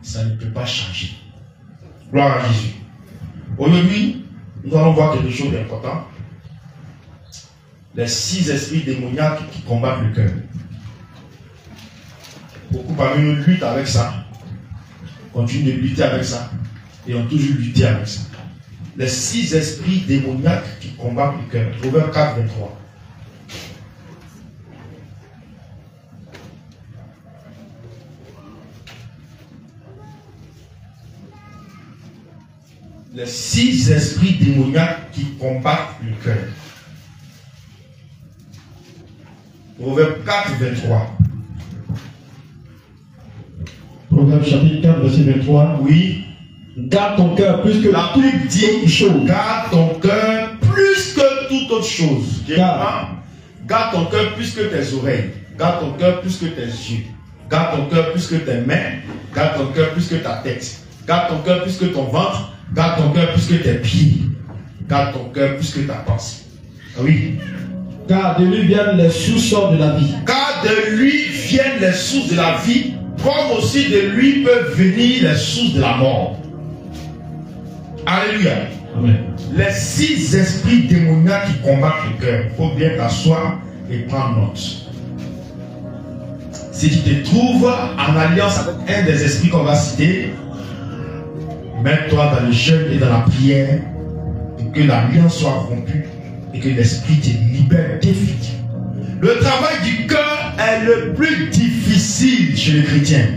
ça ne peut pas changer. Gloire à Jésus. Aujourd'hui, nous allons voir quelque chose d'important. Les 6 esprits démoniaques qui combattent le cœur. Beaucoup parmi nous luttent avec ça, continuent de lutter avec ça, et ont toujours lutté avec ça. Les 6 esprits démoniaques qui combattent le cœur. Proverbe 4, 23. Les 6 esprits démoniaques qui combattent le cœur. Proverbe 4, 23. Proverbe chapitre 4, verset 23. Oui. Garde ton cœur plus que la Bible dit chose. Garde ton cœur plus que toute autre chose. Garde ton cœur plus que tes oreilles. Garde ton cœur plus que tes yeux. Garde ton cœur plus que tes mains. Garde ton cœur plus que ta tête. Garde ton cœur plus que ton ventre. Garde ton cœur plus que tes pieds. Garde ton cœur plus que ta pensée. Oui. Car de lui viennent les sources de la vie. Car de lui viennent les sources de la vie, comme aussi de lui peuvent venir les sources de la mort. Alléluia. Amen. Les 6 esprits démoniaques qui combattent le cœur. Il faut bien t'asseoir et prendre note. Si tu te trouves en alliance avec un des esprits qu'on va citer, mets-toi dans le jeûne et dans la prière pour que l'alliance soit rompue et que l'esprit te libère définitivement. Le travail du cœur est le plus difficile chez les chrétiens.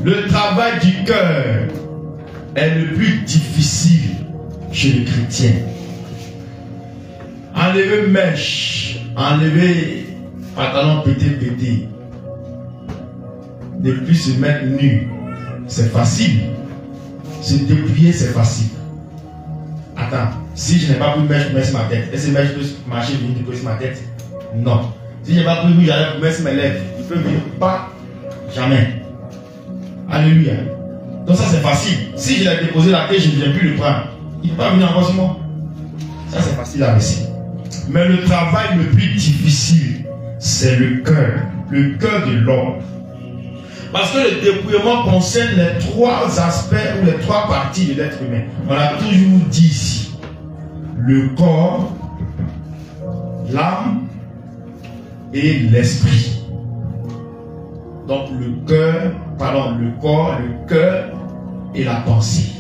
Le travail du cœur est le plus difficile chez les chrétiens. Enlever mèche, enlever pantalon pété, ne plus se mettre nu, c'est facile. Se dépouiller, c'est facile. Attends, si je n'ai pas pris mèche pour mettre sur ma tête, est-ce que mèche peut marcher venir déposer sur ma tête? Non. Si je n'ai pas pris rouge à lèvres pour mettre sur mes lèvres, il peut venir pas, jamais. Alléluia. Donc ça c'est facile. Si je l'ai déposé la tête, je ne viens plus le prendre. Il ne peut pas venir encore sur moi. Ça c'est facile à laisser. Mais le travail le plus difficile, c'est le cœur de l'homme. Parce que le dépouillement concerne les 3 aspects ou les 3 parties de l'être humain. On a toujours dit ici. Le corps, l'âme et l'esprit. Donc le corps, le cœur et la pensée.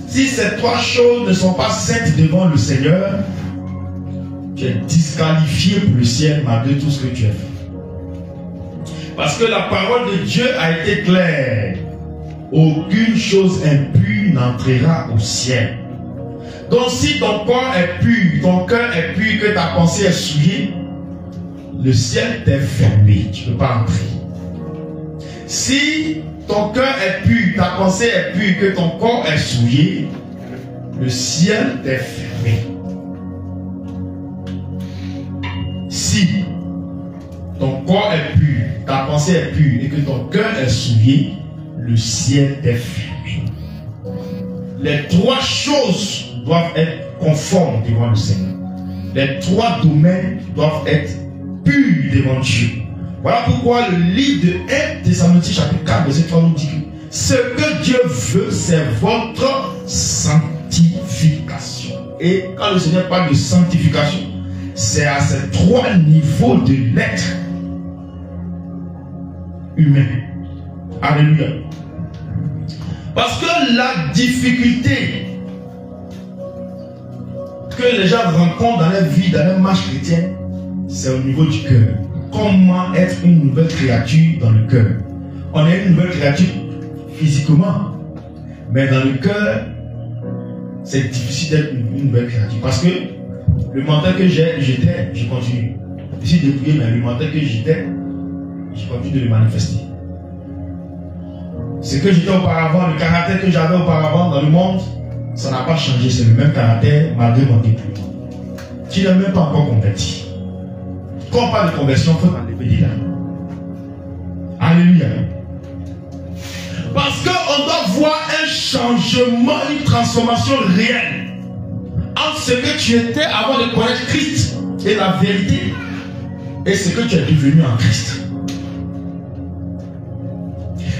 Si ces 3 choses ne sont pas saintes devant le Seigneur, tu es disqualifié pour le ciel malgré tout ce que tu as fait. Parce que la parole de Dieu a été claire. Aucune chose impure n'entrera au ciel. Donc si ton corps est pur, ton cœur est pur, que ta pensée est souillée, le ciel t'est fermé. Tu ne peux pas entrer. Si ton cœur est pur, ta pensée est pure, que ton corps est souillé, le ciel t'est fermé. Si ton corps est pur, ta pensée est pure et que ton cœur est souillé, le ciel est fermé. Les 3 choses doivent être conformes devant le Seigneur. Les 3 domaines doivent être purs devant Dieu. Voilà pourquoi le livre de 1 Thessaloniciens chapitre 4 verset 3 nous dit que ce que Dieu veut, c'est votre sanctification. Et quand le Seigneur parle de sanctification, c'est à ces 3 niveaux de l'être humain. Alléluia. Parce que la difficulté que les gens rencontrent dans leur vie, dans leur marche chrétienne, c'est au niveau du cœur. Comment être une nouvelle créature dans le cœur? On est une nouvelle créature physiquement, mais dans le cœur, c'est difficile d'être une nouvelle créature. Parce que le mental que j'étais, je continue. Je suis dépouillé, mais le mental que j'étais, je continue de le manifester. Ce que j'étais auparavant, le caractère que j'avais auparavant dans le monde, ça n'a pas changé. C'est le même caractère malgré mon dépouillement. Tu n'es même pas encore converti. Quand on parle de conversion, il faut t'enlever de là. Alléluia. Parce qu'on doit voir un changement, une transformation réelle entre ce que tu étais avant de connaître Christ et la vérité et ce que tu es devenu en Christ.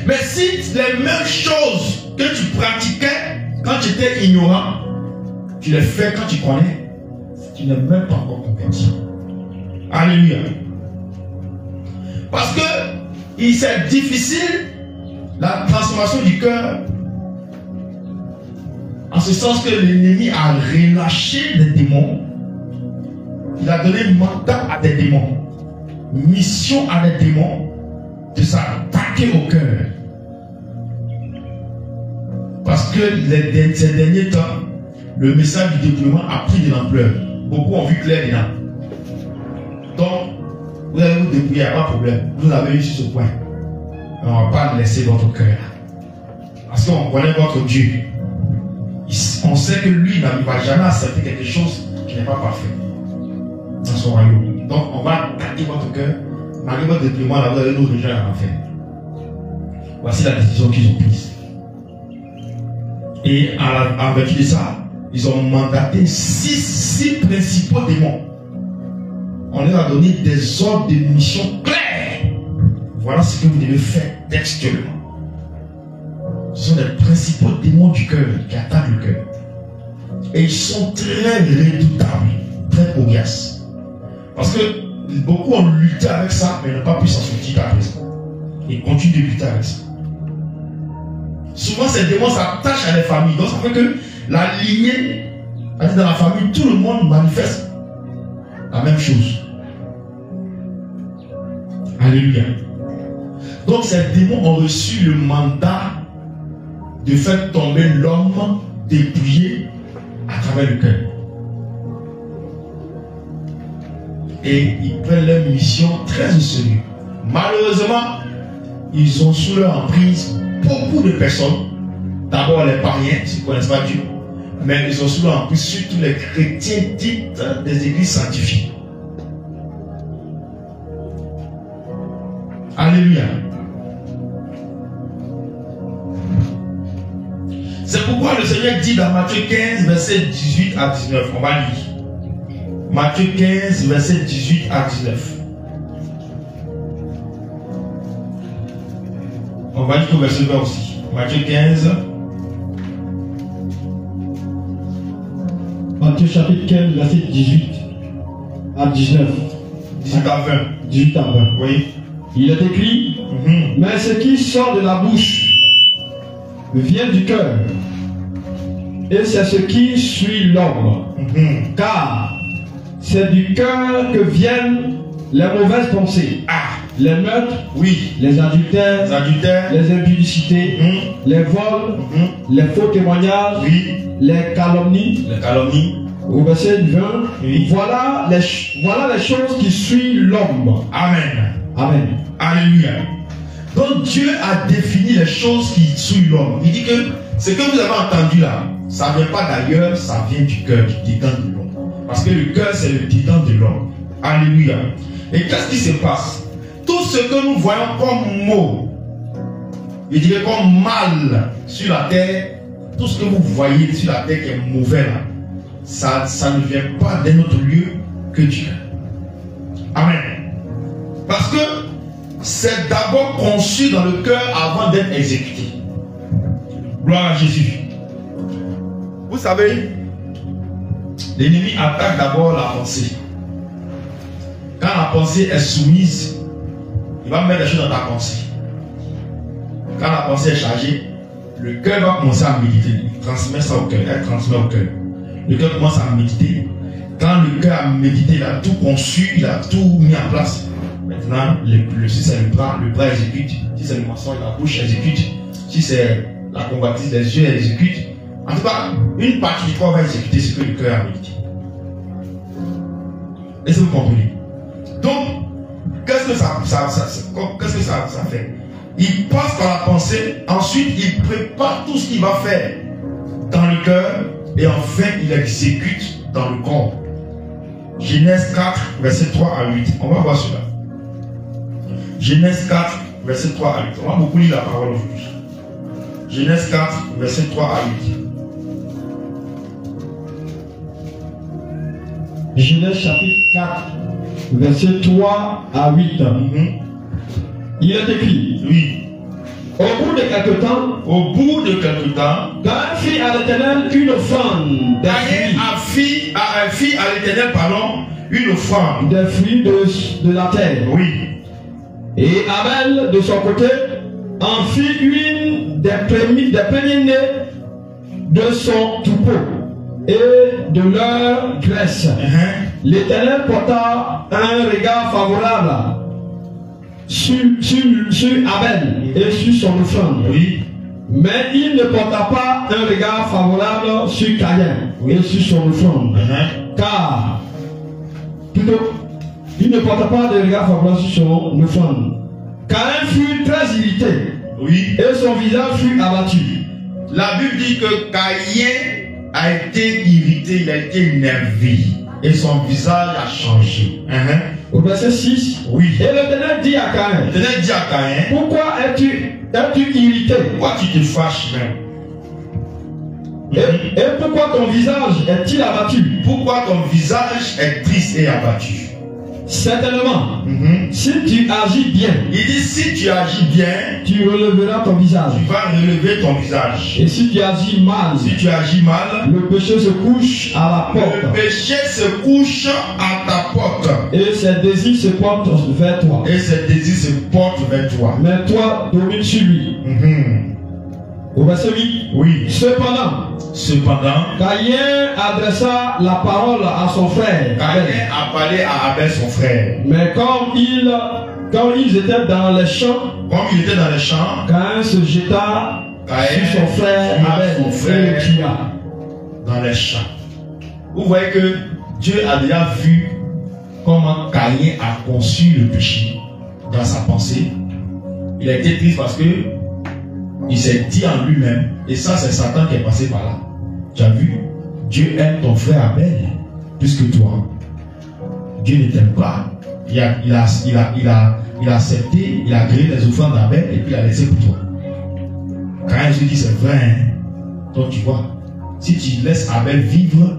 Mais si les mêmes choses que tu pratiquais quand tu étais ignorant, tu les fais quand tu connais, tu n'es même pas encore converti. Alléluia. Parce que c'est difficile la transformation du cœur, en ce sens que l'ennemi a relâché les démons. Il a donné mandat à des démons, mission à des démons de s'attaquer au cœur. Parce que ces derniers temps, le message du déploiement a pris de l'ampleur. Beaucoup ont vu clair dedans. Donc, vous allez vous débrouiller, il n'y a pas de problème. Vous avez eu sur ce point. Mais on ne va pas laisser votre cœur. Parce qu'on connaît votre Dieu. On sait que lui ne va jamais accepter quelque chose qui n'est pas parfait dans son royaume. Donc, on va attaquer votre cœur. Malgré votre déploiement, là, vous allez nous rejoindre à l'enfer. Voici la décision qu'ils ont prise. Et en vertu de ça, ils ont mandaté six principaux démons. On leur a donné des ordres de mission clairs. Voilà ce que vous devez faire textuellement. Ce sont les principaux démons du cœur qui attaquent le cœur. Et ils sont très redoutables, très coriaces. Parce que beaucoup ont lutté avec ça, mais n'ont pas pu s'en sortir à présent. Ils continuent de lutter avec ça. Souvent, ces démons s'attachent à les familles. Donc, ça fait que la lignée, dans la famille, tout le monde manifeste la même chose. Alléluia. Donc, ces démons ont reçu le mandat de faire tomber l'homme dépouillé à travers le cœur. Et ils prennent leur mission très au sérieux. Malheureusement, ils ont sous leur emprise beaucoup de personnes. D'abord les païens, qui ne connaissent pas Dieu. Mais ils ont sous leur emprise surtout les chrétiens dits des églises sanctifiées. Alléluia. C'est pourquoi le Seigneur dit dans Matthieu 15, verset 18 à 19. On va lire. Matthieu 15, verset 18 à 19. On va lire au verset 20 aussi. Matthieu 15. Matthieu chapitre 15, verset 18 à 19. 18 à 20. 18 à 20. Oui. Il est écrit, mais ce qui sort de la bouche vient du cœur. Et c'est ce qui suit l'homme. Car c'est du cœur que viennent les mauvaises pensées. Les meurtres, oui, les adultères, les impudicités, les vols, les faux témoignages, oui, les calomnies. Au verset 20, oui. Voilà les choses qui suivent l'homme. Amen. Amen. Alléluia. Donc Dieu a défini les choses qui suivent l'homme. Il dit que ce que vous avez entendu là, ça ne vient pas d'ailleurs, ça vient du cœur, du dedans de l'homme. Parce que le cœur, c'est le dedans de l'homme. Alléluia. Et qu'est-ce qui se passe? Tout ce que nous voyons comme mot, je dirais comme mal sur la terre, tout ce que vous voyez sur la terre qui est mauvais là, ça ne vient pas d'un autre lieu que du cœur. Amen. Parce que c'est d'abord conçu dans le cœur avant d'être exécuté. Gloire à Jésus. Vous savez, l'ennemi attaque d'abord la pensée. Quand la pensée est soumise, il va mettre des choses dans ta pensée. Quand la pensée est chargée, le cœur va commencer à méditer. Il transmet ça au cœur. Elle transmet au cœur. Le cœur commence à méditer. Quand le cœur a médité, il a tout conçu, il a tout mis en place. Maintenant, si c'est le bras exécute. Si c'est le mensonge, la bouche exécute. Si c'est la convoitise, les yeux exécutent. En tout cas, une partie du corps va exécuter ce que le cœur a médité. Est-ce que vous comprenez? Donc, qu'est-ce que ça fait? Il passe par la pensée, ensuite il prépare tout ce qu'il va faire dans le cœur, et enfin il exécute dans le corps. Genèse 4, verset 3 à 8. On va voir cela. Genèse 4, verset 3 à 8. On va beaucoup lire la parole aujourd'hui. Genèse 4, verset 3 à 8. Genèse chapitre 4, verset 3 à 8. Il est écrit, oui, Au bout de quelque temps, Caïn fit à l'Éternel une offrande Caïn fit à l'Éternel, pardon, une offrande des fruits de la terre. Oui. Et Abel, de son côté, en fit une des premiers-nés de son troupeau et de leur graisse. L'Éternel porta un regard favorable sur Abel et sur son offrande. Oui. Mais il ne porta pas un regard favorable sur Caïn et sur son offrande. Car, plutôt, il ne porta pas de regard favorable sur son offrande. Caïn fut très irrité. Oui. Et son visage fut abattu. La Bible dit que Caïn a été irrité, il a été énervé. Et son visage a changé. Au verset 6. Oui. Et l'Éternel dit à Caïn. L'Éternel dit à Caïn. Pourquoi es-tu irrité? Pourquoi tu te fâches même? Et pourquoi ton visage est-il abattu? Pourquoi ton visage est triste et abattu? Certainement, si tu agis bien, il dit si tu agis bien, tu releveras ton visage. Tu vas relever ton visage. Et si tu agis mal, le péché se couche à la porte. Le péché se couche à ta porte. Et ses désirs se portent vers toi. Mais toi, domine sur lui. Au verset 8. Oui. Cependant, Caïn adressa la parole à son frère. Caïn a parlé à Abel, son frère. Mais quand ils étaient dans les champs, Caïn se jeta sur son frère Abel et le tua. Dans les champs. Vous voyez que Dieu a déjà vu comment Caïn a conçu le péché dans sa pensée. Il a été triste parce que il s'est dit en lui-même, et ça c'est Satan qui est passé par là. Tu as vu, Dieu aime ton frère Abel plus que toi. Dieu ne t'aime pas. Il a accepté, il a créé les offrandes d'Abel et puis il a laissé pour toi. Quand je dis c'est vrai, hein? Donc tu vois, si tu laisses Abel vivre,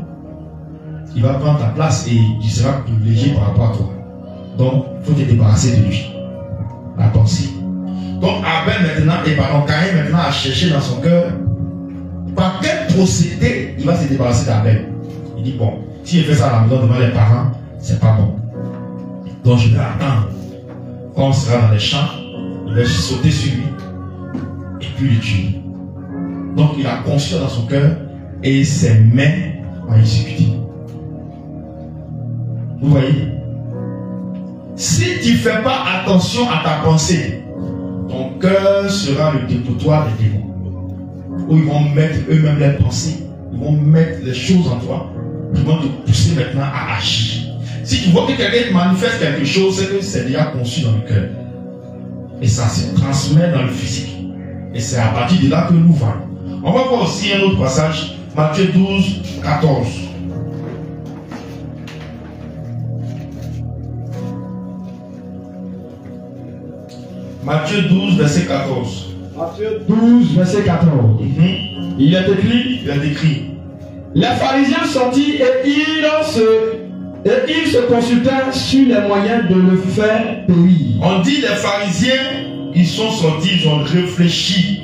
il va prendre ta place et tu seras privilégié par rapport à toi. Donc il faut te débarrasser de lui. La pensée. Donc Abel maintenant, Caïn maintenant a cherché dans son cœur par quel procédé il va se débarrasser d'Abel. Il dit bon, si il fait ça à la maison devant les parents, c'est pas bon. Donc je vais attendre. Quand on sera dans les champs, il va sauter sur lui et puis le tuer. Donc il a conçu dans son cœur et ses mains ont exécuté. Vous voyez? Si tu ne fais pas attention à ta pensée, ton cœur sera le dépotoir des démons. Où ils vont mettre eux-mêmes leurs pensées, ils vont mettre les choses en toi, ils vont te pousser maintenant à agir. Si tu vois que quelqu'un manifeste quelque chose, c'est que c'est déjà conçu dans le cœur. Et ça se transmet dans le physique. Et c'est à partir de là que nous voyons. On va voir aussi un autre passage, Matthieu 12, 14. Matthieu 12, verset 14. Matthieu 12, verset 14. Il est écrit. Les pharisiens sortirent et ils se consultèrent sur les moyens de le faire périr. On dit les pharisiens, ils sont sortis, ils ont réfléchi.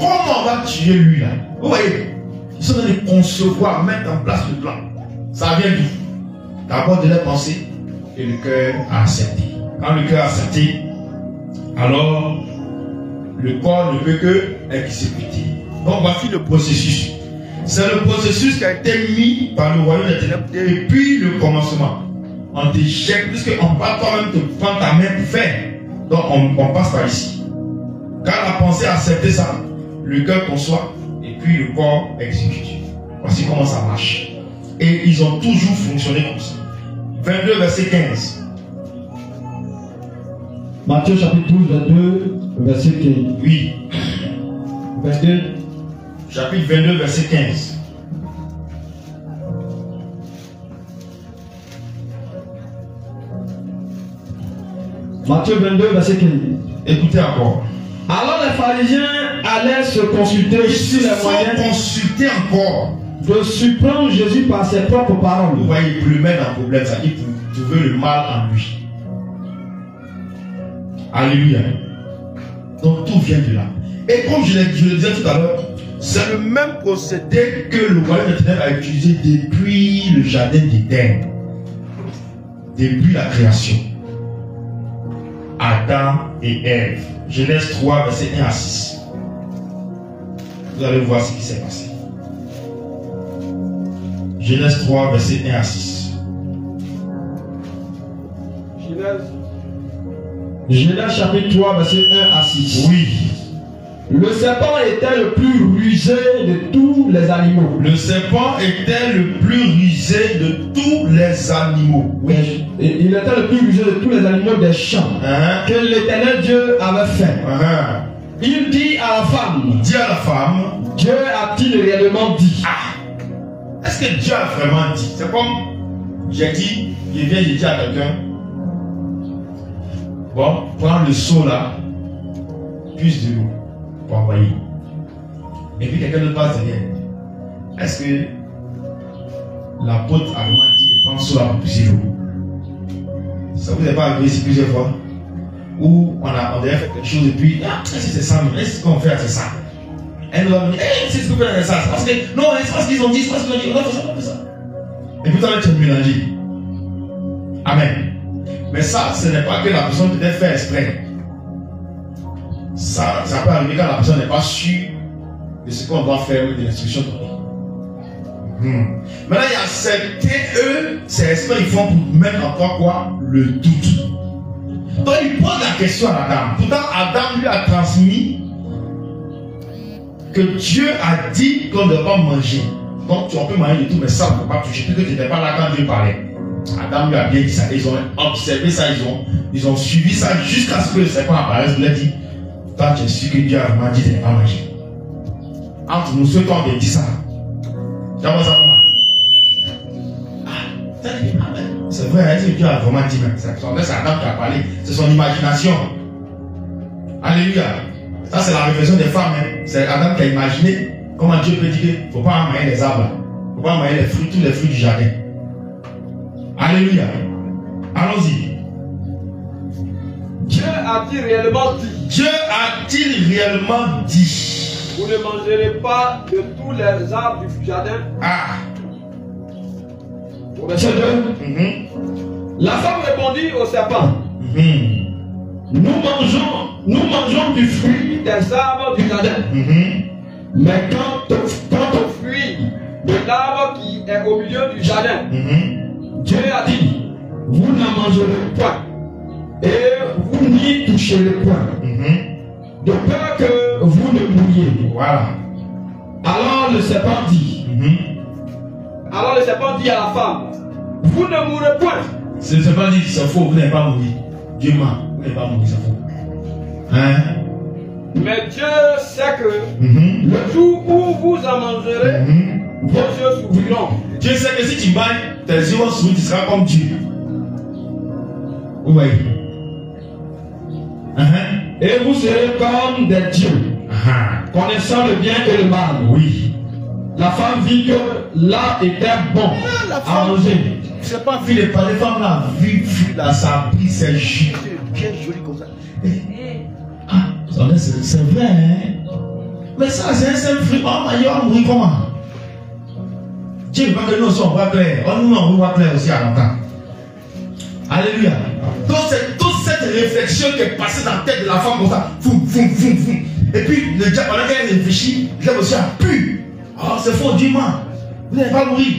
Comment on va tuer lui là? Vous voyez, ils sont en train de concevoir, mettre en place le plan. Ça vient d'où? D'abord de leur pensée et le cœur a accepté. Quand le cœur a accepté, alors le corps ne peut que exécuter. Donc voici le processus. C'est le processus qui a été mis par le royaume des ténèbres depuis le commencement. On te jette, puisqu'on ne va pas même te prendre ta main pour faire. Donc on passe par ici. Quand la pensée a accepté ça, le cœur conçoit et puis le corps exécute. Voici comment ça marche. Et ils ont toujours fonctionné comme ça. 22 verset 15. Matthieu chapitre 12, 22, verset 15. Oui. 22. Chapitre 22, verset 15. Matthieu 22, verset 15. Écoutez encore. Alors les pharisiens allaient se consulter sur les moyens consulter encore de surprendre Jésus par ses propres paroles. Vous voyez, pour le mettre en problème, ça dit pour trouver le mal en lui. Alléluia. Donc tout vient de là. Et comme je le disais tout à l'heure, c'est le même procédé que le royaume des ténèbres a utilisé depuis le jardin d'Éden. Depuis la création. Adam et Ève. Genèse 3, verset 1 à 6. Vous allez voir ce qui s'est passé. Genèse 3, verset 1 à 6. Genèse chapitre 3, verset 1 à 6. Oui. Le serpent était le plus rusé de tous les animaux. Le serpent était le plus rusé de tous les animaux. Oui. Et il était le plus rusé de tous les animaux des champs que l'Éternel Dieu avait fait. Il dit à la femme. Dit à la femme. Dieu a-t-il réellement dit? Est-ce que Dieu a vraiment dit? C'est comme j'ai dit, je viens de dire à quelqu'un. Bon, prends le seau là, puise de l'eau pour envoyer. Et puis quelqu'un d'autre passe derrière. Est-ce que l'apôtre a vraiment dit de prendre le seau là pour puiser l'eau? Ça vous est pas arrivé ici plusieurs fois? Où on devait faire quelque chose et puis, c'est ça, est-ce qu'on fait c'est ça? Elle nous a dit, c'est ce qu'on fait ça. Parce que, non, c'est parce qu'ils ont dit, c'est parce qu'ils ont dit, on va faire ça, on va faire ça. Et puis, tu vas te mélanger. Amen. Mais ça, ce n'est pas que la personne peut-être fait exprès. Ça peut arriver quand la personne n'est pas sûre de ce qu'on doit faire ou de l'instruction donnée. Maintenant, il y a certains, eux, c'est exprès, ils font pour mettre en toi quoi? Le doute. Donc, il pose la question à Adam. Pourtant, Adam lui a transmis que Dieu a dit qu'on ne doit pas manger. Donc, tu peux manger de tout, mais ça, on ne peut pas toucher. Puisque tu n'étais pas là quand Dieu parlait. Adam lui a bien dit ça. Ils ont observé ça, ils ont suivi ça jusqu'à ce que le serpent apparaisse. Il a dit, toi, tu es sûr que Dieu a vraiment dit de ne pas manger. Entre nous, ceux qui ont bien dit ça. D'abord, ça comment? C'est vrai, hein, Dieu a vraiment dit, c'est Adam qui a parlé. C'est son imagination. Alléluia. Ça, c'est la réflexion des femmes. Hein. C'est Adam qui a imaginé comment Dieu peut dire qu'il ne faut pas manger les arbres. Il ne faut pas manger les fruits, tous les fruits du jardin. Alléluia. Allons-y. Dieu a-t-il réellement dit? Dieu a-t-il réellement dit? Vous ne mangerez pas de tous les arbres du jardin. Verset 2. La femme répondit au serpent. Nous mangeons du fruit des arbres du jardin. Mais quant au fruit de l'arbre qui est au milieu du jardin, Dieu a dit, vous n'en mangerez point et vous n'y toucherez point, de peur que vous ne mouriez. Voilà. Alors le serpent dit, à la femme, vous ne mourrez point. Le serpent dit, c'est faux, vous n'allez pas mourir. Dieu ment, vous n'allez pas mourir, c'est faux. Mais Dieu sait que le jour où vous en mangerez, vos yeux s'ouvriront. Dieu sait que si tu manges, tes yeux vont s'ouvrir, tu seras comme Dieu. Oui. Et vous serez comme des dieux, connaissant le bien et le mal. Oui. La femme vit que là était bon à manger. Je n'ai pas vu les femmes là, vu là, ça a pris ses jus. Bien joli comme ça. C'est vrai, hein? Mais ça, c'est un seul fruit. Oh, il va mourir comment? Dieu ne veut pas que nous aussi on voit clair. Oh, nous, on voit clair aussi à longtemps. Alléluia. Donc, c'est toute cette réflexion qui est passée dans la tête de la femme comme ça. Foum. Et puis, le diable, pendant qu'elle réfléchit, le diable aussi a pu. Oh, c'est faux, Dieu ment. Vous n'allez pas mourir.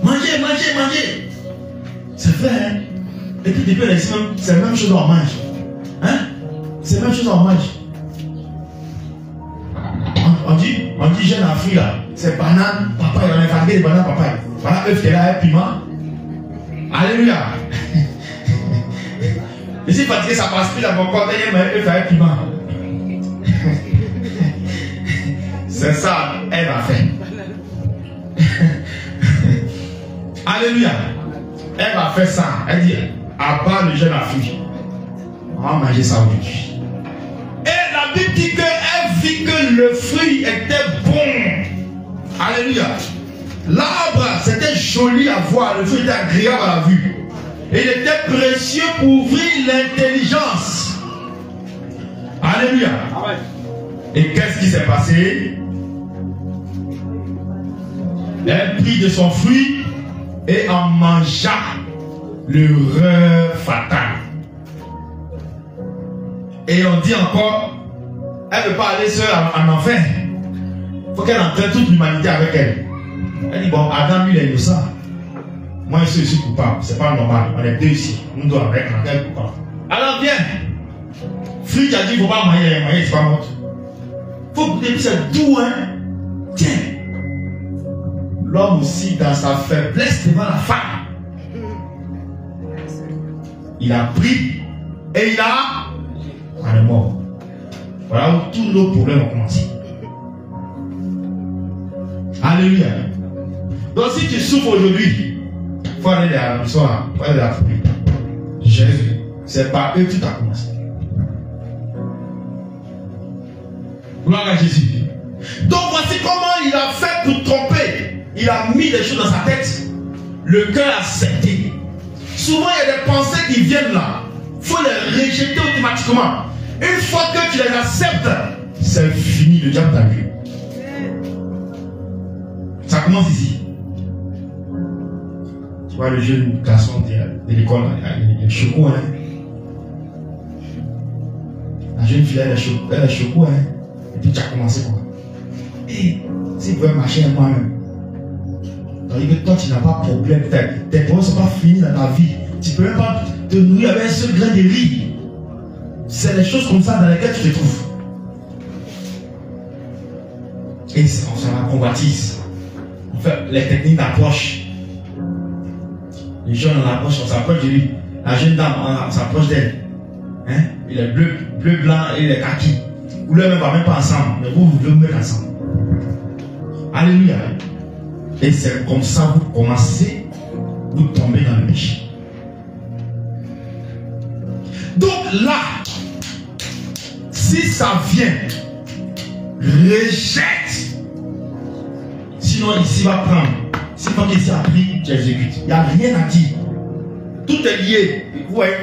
Mangez. C'est vrai, hein? Et puis, depuis ici même, c'est la même chose qu'on mange. Hein? C'est la même chose qu'on mange. On dit jeune Afrique là, c'est banane, papaye, on est fatigué de banane, papaye. Voilà, œuf qui est là, piment. Alléluia. Et si fatigué, ça passe plus dans mon corps, mais œuf avec piment. C'est ça, elle a fait. Alléluia. Elle va faire ça. Elle dit, à part le jeune Afrique, on va manger ça aujourd'hui. Et la Bible dit qu'elle vit que le fruit était bon. Alléluia. L'arbre, c'était joli à voir. Le fruit était agréable à la vue. Et il était précieux pour ouvrir l'intelligence. Alléluia. Amen. Et qu'est-ce qui s'est passé? Elle prit de son fruit et en mangea l'erreur fatale. Et on dit encore, elle ne veut pas aller seule en enfer. Il faut qu'elle entraîne toute l'humanité avec elle. Elle dit, bon, Adam, lui, il est innocent. Moi, je suis coupable. C'est pas normal. On est deux ici. Nous deux avec un tel coupable. Alors, viens. Fruit qui a dit, il ne faut pas manger, c'est pas mort. Il faut goûter, puis c'est doux, hein. Tiens. L'homme aussi, dans sa faiblesse devant la femme, il a pris et il a. On est mort. Voilà où tous nos problèmes ont commencé. Alléluia. Donc si tu souffres aujourd'hui, il faut aller à la maison, il faut aller à la famille. Jésus, c'est par eux que tout a commencé. Gloire à Jésus. Donc voici comment il a fait pour tromper. Il a mis des choses dans sa tête. Le cœur a accepté. Souvent il y a des pensées qui viennent là. Il faut les rejeter automatiquement. Une fois que tu les acceptes, c'est fini, le diable t'a vu. Ça commence ici. Tu vois le jeune garçon de l'école, il est choco, hein. La jeune fille, elle est choco, hein. Et puis tu as commencé quoi. Et si tu veux marcher avec moi-même, tandis que toi tu n'as pas de problème, tes problèmes ne sont pas finis dans ta vie. Tu ne peux même pas te nourrir avec un seul grain de riz. C'est les choses comme ça dans lesquelles tu te trouves. Et on s'en la convoitise. On fait les techniques d'approche. Les jeunes on approche, on s'approche de lui. La jeune dame, on s'approche d'elle. Hein? Il est bleu, blanc et il est kaki. Vous ne va même pas ensemble, mais vous le mettre ensemble. Alléluia. Et c'est comme ça que vous commencez, vous tombez dans le péché. Donc là, si ça vient, rejette. Sinon, ici va prendre. Si toi ici a pris, tu exécutes. Il n'y a rien à dire. Tout est lié. Vous voyez.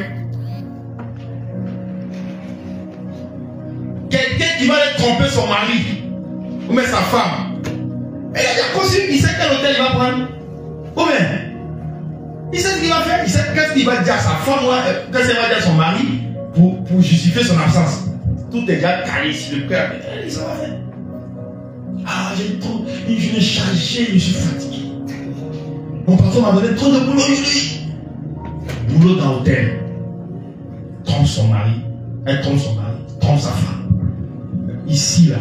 Quelqu'un qui va aller tromper son mari, ou même sa femme. Et il sait quel hôtel il va prendre. Ou bien, il sait ce qu'il va faire. Il sait qu'est-ce qu'il va dire à sa femme, qu'est-ce qu'il va dire à son mari pour justifier son absence. Tout est déjà calé ici, le cœur. Ça va faire. Ah, j'ai trop. Une journée chargée, je suis fatigué. Mon patron m'a donné trop de boulot aujourd'hui. Boulot dans l'hôtel. Trompe son mari. Elle trompe son mari. Trompe sa femme. Ici, là.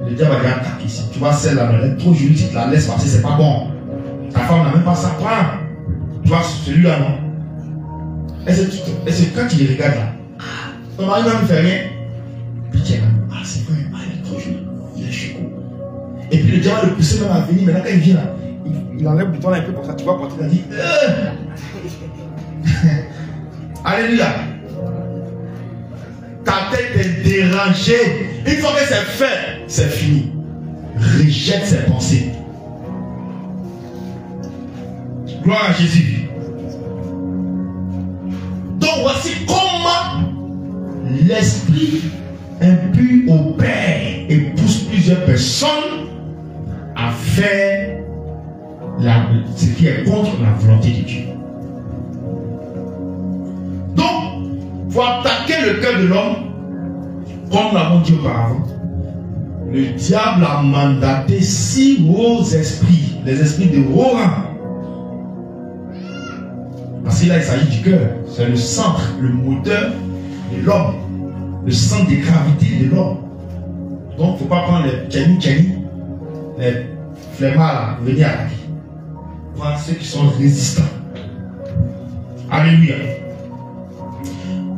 Le diable va dire attaque ici. Tu vois, celle-là, elle est trop jolie, tu te la laisses passer, c'est pas bon. Ta femme n'a même pas ça. Prends. Tu vois, celui-là, non. Et c'est quand tu les regardes là. Ton mari ne me fait rien. Puis tiens, ah, c'est vrai, ah, il est trop joli. Il est choco. Et puis le diable va le pousser même à venir. Maintenant, quand il vient là, il enlève le bouton là un peu comme ça. Tu vois, quand il a dit Alléluia. Ta tête est dérangée. Une fois que c'est fait, c'est fini. Rejette ses pensées. Gloire à Jésus. Donc voici comment l'esprit impur opère et pousse plusieurs personnes à faire ce qui est contre la volonté de Dieu. Donc, il faut attaquer le cœur de l'homme, comme nous l'avons dit auparavant. Le diable a mandaté 6 hauts esprits, les esprits de haut rang. Parce que là, il s'agit du cœur. C'est le centre, le moteur de l'homme. Le centre de gravité de l'homme. Donc, il ne faut pas prendre les tchani, les flemmards pour venir attaquer. Prendre ceux qui sont résistants. Alléluia.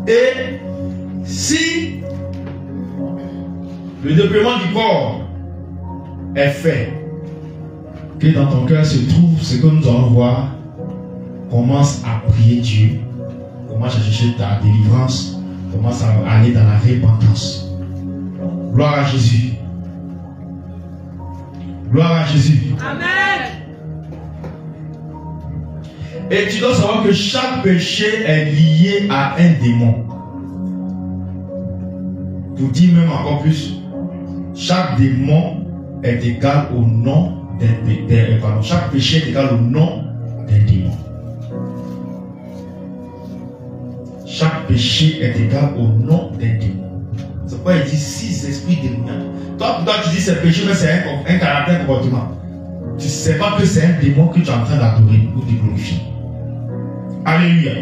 Et si le développement du corps est fait, que dans ton cœur se trouve ce que nous allons voir, commence à prier Dieu, commence à chercher ta délivrance, commence à aller dans la repentance. Gloire à Jésus. Gloire à Jésus. Amen. Et tu dois savoir que chaque péché est lié à un démon. Pour dire même encore plus, chaque démon est égal au nom d'un chaque péché est égal au nom d'un démon. Chaque péché est égal au nom d'un démon. C'est pourquoi il dit 6 esprits démoniaques. Toi, tu dis c'est péché, mais c'est un caractère comportement. Tu ne sais pas que c'est un démon que tu es en train d'adorer ou de glorifier. Alléluia.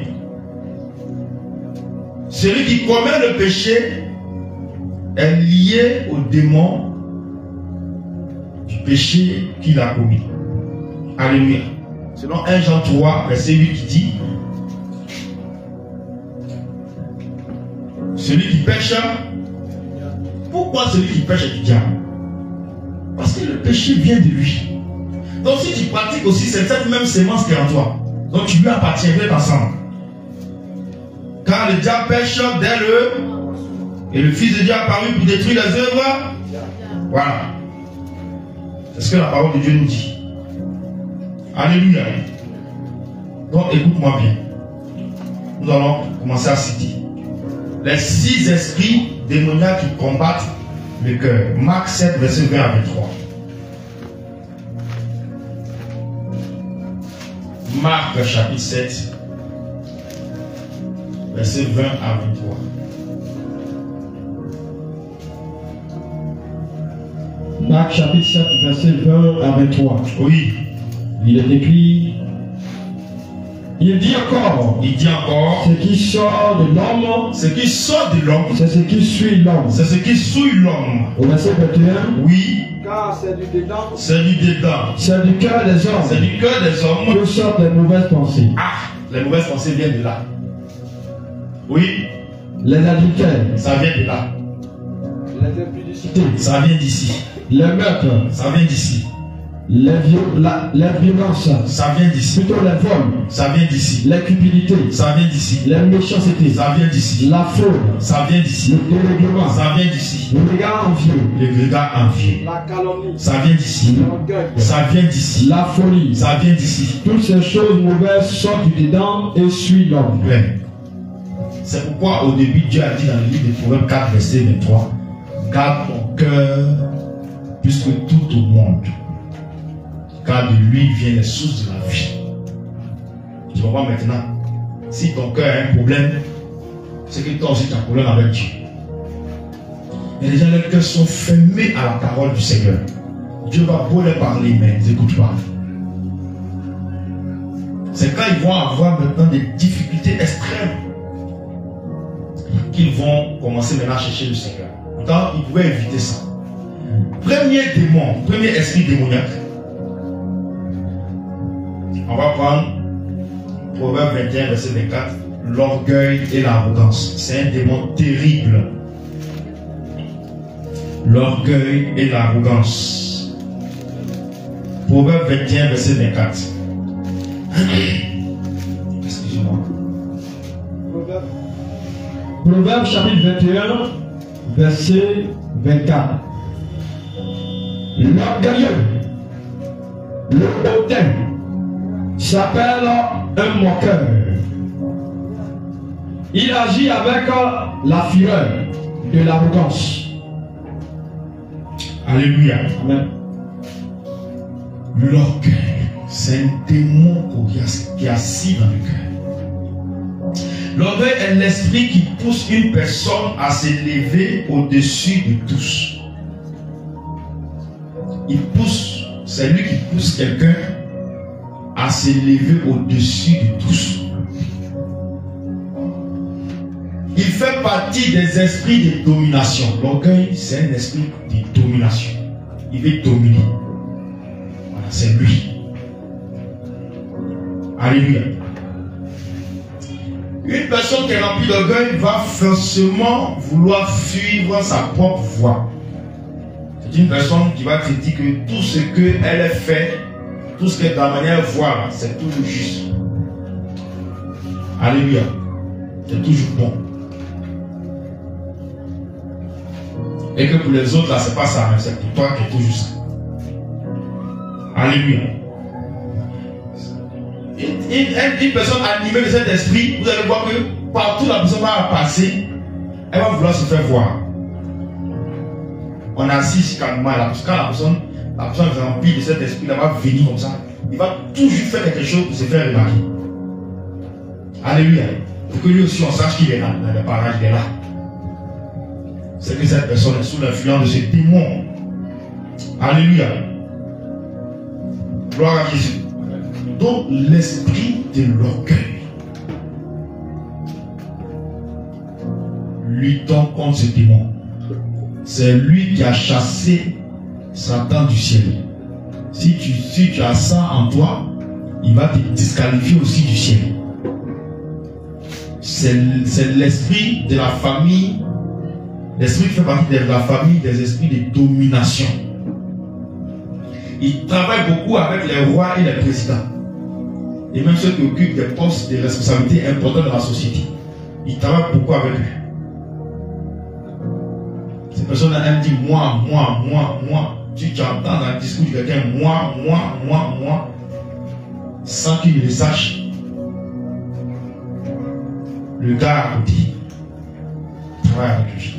Celui qui commet le péché est lié au démon du péché qu'il a commis. Alléluia. Selon 1 Jean 3, verset 8 qui dit: celui qui pêche, pourquoi celui qui pêche est du diable? Parce que le péché vient de lui. Donc si tu pratiques aussi, c'est cette même sémence qui est en toi. Donc tu lui appartiens, vous êtes ensemble. Car le diable pêche dès le... Et le Fils de Dieu est apparu pour détruire les œuvres. Voilà. C'est ce que la parole de Dieu nous dit. Alléluia. Donc écoute-moi bien. Nous allons commencer à citer les 6 esprits démoniaques qui combattent le cœur. Marc 7, verset 20 à 23. Marc chapitre 7, verset 20 à 23. Marc chapitre 7, verset 20 à 23. Oui. Il est écrit, il dit encore, ce qui sort de l'homme, c'est ce qui suit l'homme. C'est ce qui suit l'homme. Au verset 21, oui. Car c'est du dedans. C'est du dedans. C'est du cœur des hommes. C'est du cœur des hommes. Que sortent les mauvaises pensées. Ah, les mauvaises pensées viennent de là. Oui. Les adultères. Ça vient de là. Les impudicités. Ça vient d'ici. Les meurtres. Ça vient d'ici. Les violences. Ça vient d'ici. Plutôt les vols. Ça vient d'ici. Les cupidités. Ça vient d'ici. Les méchancetés. Ça vient d'ici. La fraude. Ça vient d'ici. Le dérèglement. Ça vient d'ici. Le regard envieux. Le regard envieux. La calomnie. Ça vient d'ici. L'orgueil. Ça vient d'ici. La folie. Ça vient d'ici. Toutes ces choses mauvaises sortent du dedans et suivent l'homme. C'est pourquoi au début Dieu a dit dans le livre de Proverbes 4, verset 23, garde ton cœur plus que tout au monde, car de lui viennent les sources de la vie. Tu comprends maintenant? Si ton cœur a un problème, c'est que toi aussi tu as un problème avec Dieu. Et les gens, leurs cœurs sont fermés à la parole du Seigneur. Dieu va beau leur parler, mais ils n'écoutent pas. C'est quand ils vont avoir maintenant des difficultés extrêmes qu'ils vont commencer maintenant à chercher le Seigneur. Pourtant, ils pouvaient éviter ça. Premier démon, premier esprit démoniaque. On va prendre Proverbe 21, verset 24. L'orgueil et l'arrogance. C'est un démon terrible. L'orgueil et l'arrogance. Proverbe 21, verset 24. Excusez-moi. Proverbe chapitre 21, verset 24. L'orgueilleux, le hautain, s'appelle un moqueur. Il agit avec la fureur de l'arrogance. Alléluia. Amen. L'orgueil, c'est un démon qui est assis dans le cœur. L'orgueil est l'esprit qui pousse une personne à s'élever au-dessus de tous. Il pousse, c'est lui qui pousse quelqu'un à s'élever au-dessus de tous. Il fait partie des esprits de domination. L'orgueil, c'est un esprit de domination. Il veut dominer. Voilà, c'est lui. Alléluia. Une personne qui est remplie d'orgueil va forcément vouloir suivre sa propre voie. C'est une personne qui va te dire que tout ce qu'elle fait, tout ce qu'elle dans la manière voie, c'est toujours juste. Alléluia. C'est toujours bon. Et que pour les autres, là, c'est pas ça, mais c'est pour toi qui est toujours ça. Alléluia. Une personne animée de cet esprit, vous allez voir que partout la personne va passer, elle va vouloir se faire voir. on est assis calmement là. Parce que quand la personne est remplie de cet esprit, là va venir comme ça. Il va toujours faire quelque chose pour se faire remarquer. Alléluia. Pour que lui aussi on sache qu'il est là, dans le parage, il est là. C'est que cette personne est sous l'influence de ce démon. Alléluia. Gloire à Jésus. Donc l'esprit de l'orgueil. Luttons contre ce démon. C'est lui qui a chassé Satan du ciel. Si tu as ça en toi, il va te disqualifier aussi du ciel. C'est l'esprit de la famille. L'esprit fait partie de la famille des esprits de domination. Il travaille beaucoup avec les rois et les présidents. Et même ceux qui occupent des postes de responsabilité importants dans la société. Il travaille beaucoup avec eux. Ces personnes-là aiment dire moi. Tu entends dans le discours de quelqu'un moi, sans qu'il ne le sache. Le gars à côté travaille avec lui.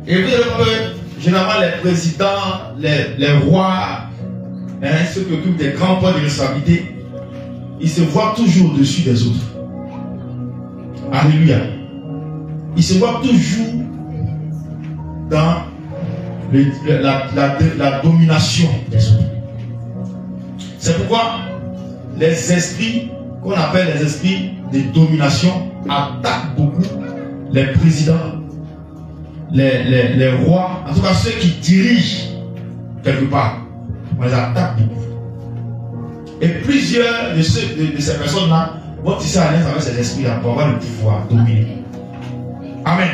Et vous allez voir que généralement les présidents, les rois, ceux qui occupent des grands postes de responsabilité, ils se voient toujours au-dessus des autres. Alléluia. Ils se voient toujours dans la domination des autres. C'est pourquoi les esprits qu'on appelle les esprits de domination attaquent beaucoup les présidents, les rois, en tout cas ceux qui dirigent quelque part. On les attaque beaucoup. Et plusieurs de ces personnes-là vont tisser alliance avec ces esprits-là pour avoir le pouvoir dominer. Amen.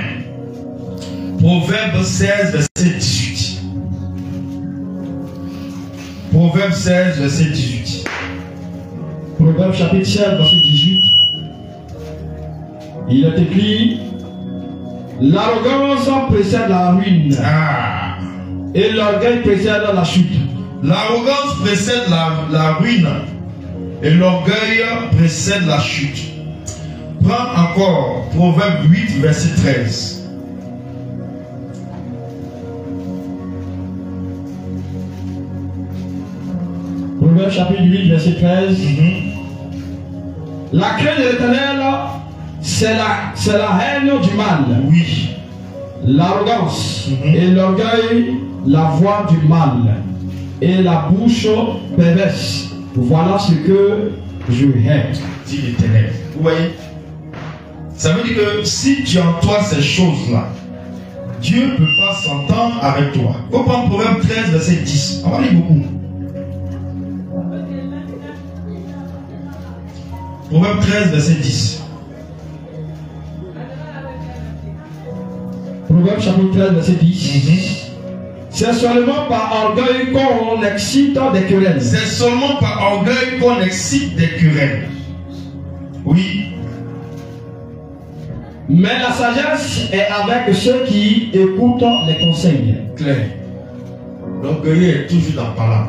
Proverbe 16, verset 18. Proverbe 16, verset 18. Proverbe chapitre 16, verset 18. Il est écrit: l'arrogance précède la ruine. Et l'orgueil précède la chute. L'arrogance précède la ruine. Et l'orgueil précède la chute. Prends encore Proverbe 8, verset 13. Proverbe chapitre 8, verset 13. La crainte de l'Éternel, c'est la haine du mal. Oui. L'arrogance et l'orgueil, la voix du mal. Et la bouche perverse. Voilà ce que je hais. Dit l'Éternel. Vous voyez? Ça veut dire que si tu as en toi ces choses-là, Dieu ne peut pas s'entendre avec toi. Il faut prendre Proverbe 13, verset 10. On va lire beaucoup. Proverbe 13, verset 10. Proverbe chapitre 13, verset 10. C'est seulement par orgueil qu'on excite des querelles. C'est seulement par orgueil qu'on excite des querelles. Oui. Mais la sagesse est avec ceux qui écoutent les conseils. Claire. L'orgueil est toujours dans la parole,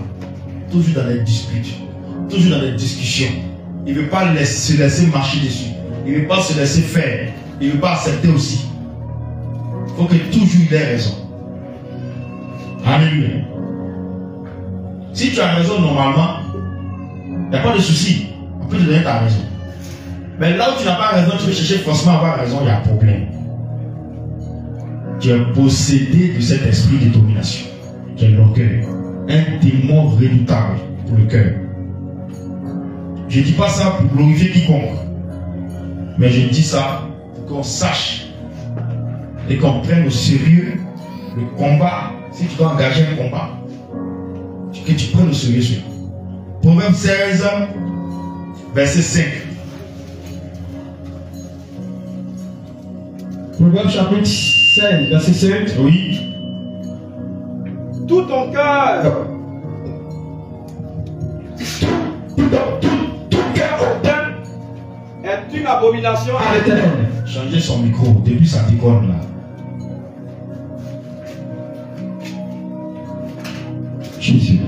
toujours dans les disputes, toujours dans les discussions. Il ne veut pas se laisser marcher dessus. Il ne veut pas se laisser faire. Il ne veut pas accepter aussi. Il faut que toujours il ait raison. Alléluia. Si tu as raison normalement, il n'y a pas de souci. On peut te donner ta raison. Mais là où tu n'as pas raison, tu veux chercher forcément à avoir raison, il y a un problème. Tu es possédé de cet esprit de domination, qui est l'orgueil. Un démon redoutable pour le cœur. Je ne dis pas ça pour glorifier quiconque. Mais je dis ça pour qu'on sache et qu'on prenne au sérieux le combat. Si tu dois engager un combat, que tu prennes au sérieux cela. Proverbe 16, verset 5. Proverbe chapitre 16, verset 5. Oui. Tout ton cœur, tout cœur hautain est une abomination à l'Éternel. Changez son micro, depuis ça déconne là. Jésus.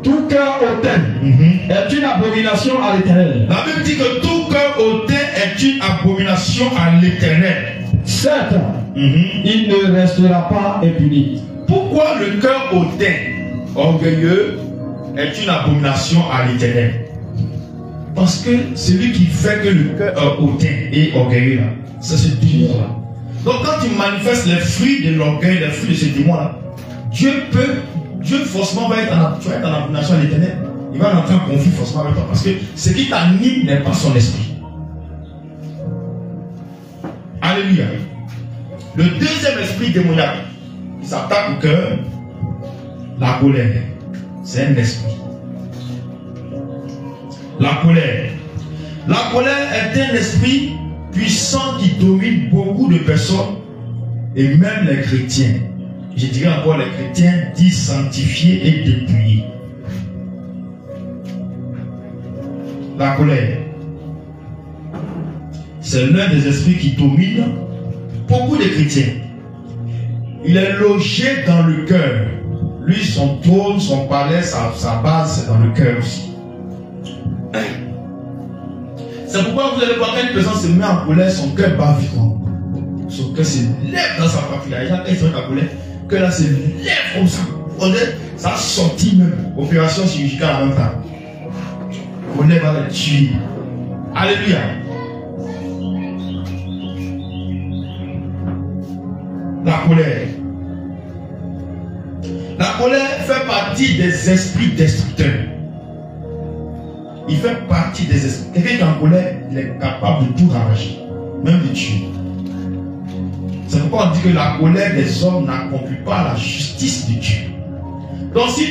Tout cœur hautain est une abomination à l'Éternel. La Bible dit que tout cœur hautain est une abomination à l'Éternel. Certes, il ne restera pas impuni. Pourquoi le cœur hautain, orgueilleux, est une abomination à l'Éternel? Parce que celui qui fait que le cœur hautain et orgueilleux, là, c'est ce démon-là. Donc quand tu manifestes les fruits de l'orgueil, les fruits de ce démon-là, Dieu forcément va être en abomination à l'Éternel. Il va entrer en conflit forcément avec toi. Parce que ce qui t'anime n'est pas son esprit. Alléluia. Le deuxième esprit démoniaque qui s'attaque au cœur, la colère. C'est un esprit. La colère. La colère est un esprit puissant qui domine beaucoup de personnes et même les chrétiens. Je dirais encore les chrétiens dits sanctifiés et dépouillés. La colère. C'est l'un des esprits qui domine beaucoup de chrétiens. Il est logé dans le cœur. Lui, son trône, son palais, sa base, c'est dans le cœur aussi. C'est pourquoi vous allez voir qu'une personne se met en colère, son cœur bat vivant. Son cœur se lève dans sa partie. Les gens, quand ils sont en colère, que là se lève comme ça. Ça a sorti même. Opération chirurgicale en même temps. Colère va le tuer. Alléluia. La colère. La colère fait partie des esprits destructeurs. Il fait partie des esprits. Quelqu'un qui est en colère, il est capable de tout ravager, même de tuer. C'est pourquoi on dit que la colère des hommes n'accomplit pas la justice de Dieu. Donc si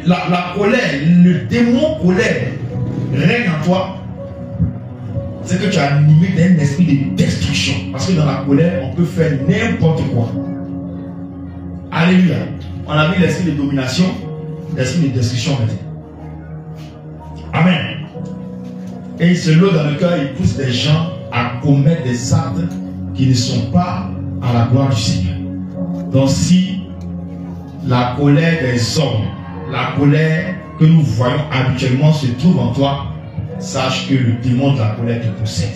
la colère, le démon colère règne en toi, c'est que tu as animé d'un esprit de destruction. Parce que dans la colère, on peut faire n'importe quoi. Alléluia. On a vu l'esprit de domination, l'esprit de destruction maintenant. Amen. Et il se loge dans le cœur, il pousse des gens à commettre des actes qui ne sont pas à la gloire du Seigneur. Donc si la colère des hommes, la colère que nous voyons habituellement se trouve en toi, sache que le démon de la colère te possède.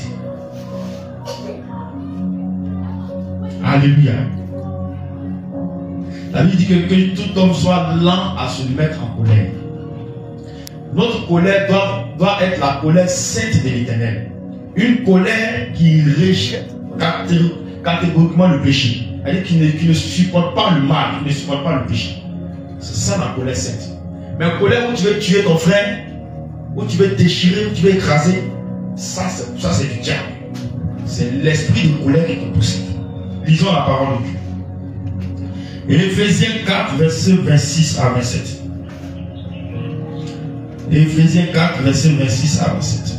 Alléluia. La Bible dit que tout homme soit lent à se mettre en colère. Notre colère doit être la colère sainte de l'Éternel. Une colère qui rejette catégoriquement le péché. C'est-à-dire qui ne supporte pas le mal, qui ne supporte pas le péché. C'est ça la colère sainte. Mais une colère où tu veux tuer ton frère, où tu veux déchirer, où tu veux écraser, ça c'est du diable. C'est l'esprit de colère qui te possède. Lisons la parole de Dieu. Et Éphésiens 4, versets 26 à 27. Éphésiens 4, versets 26 à 27.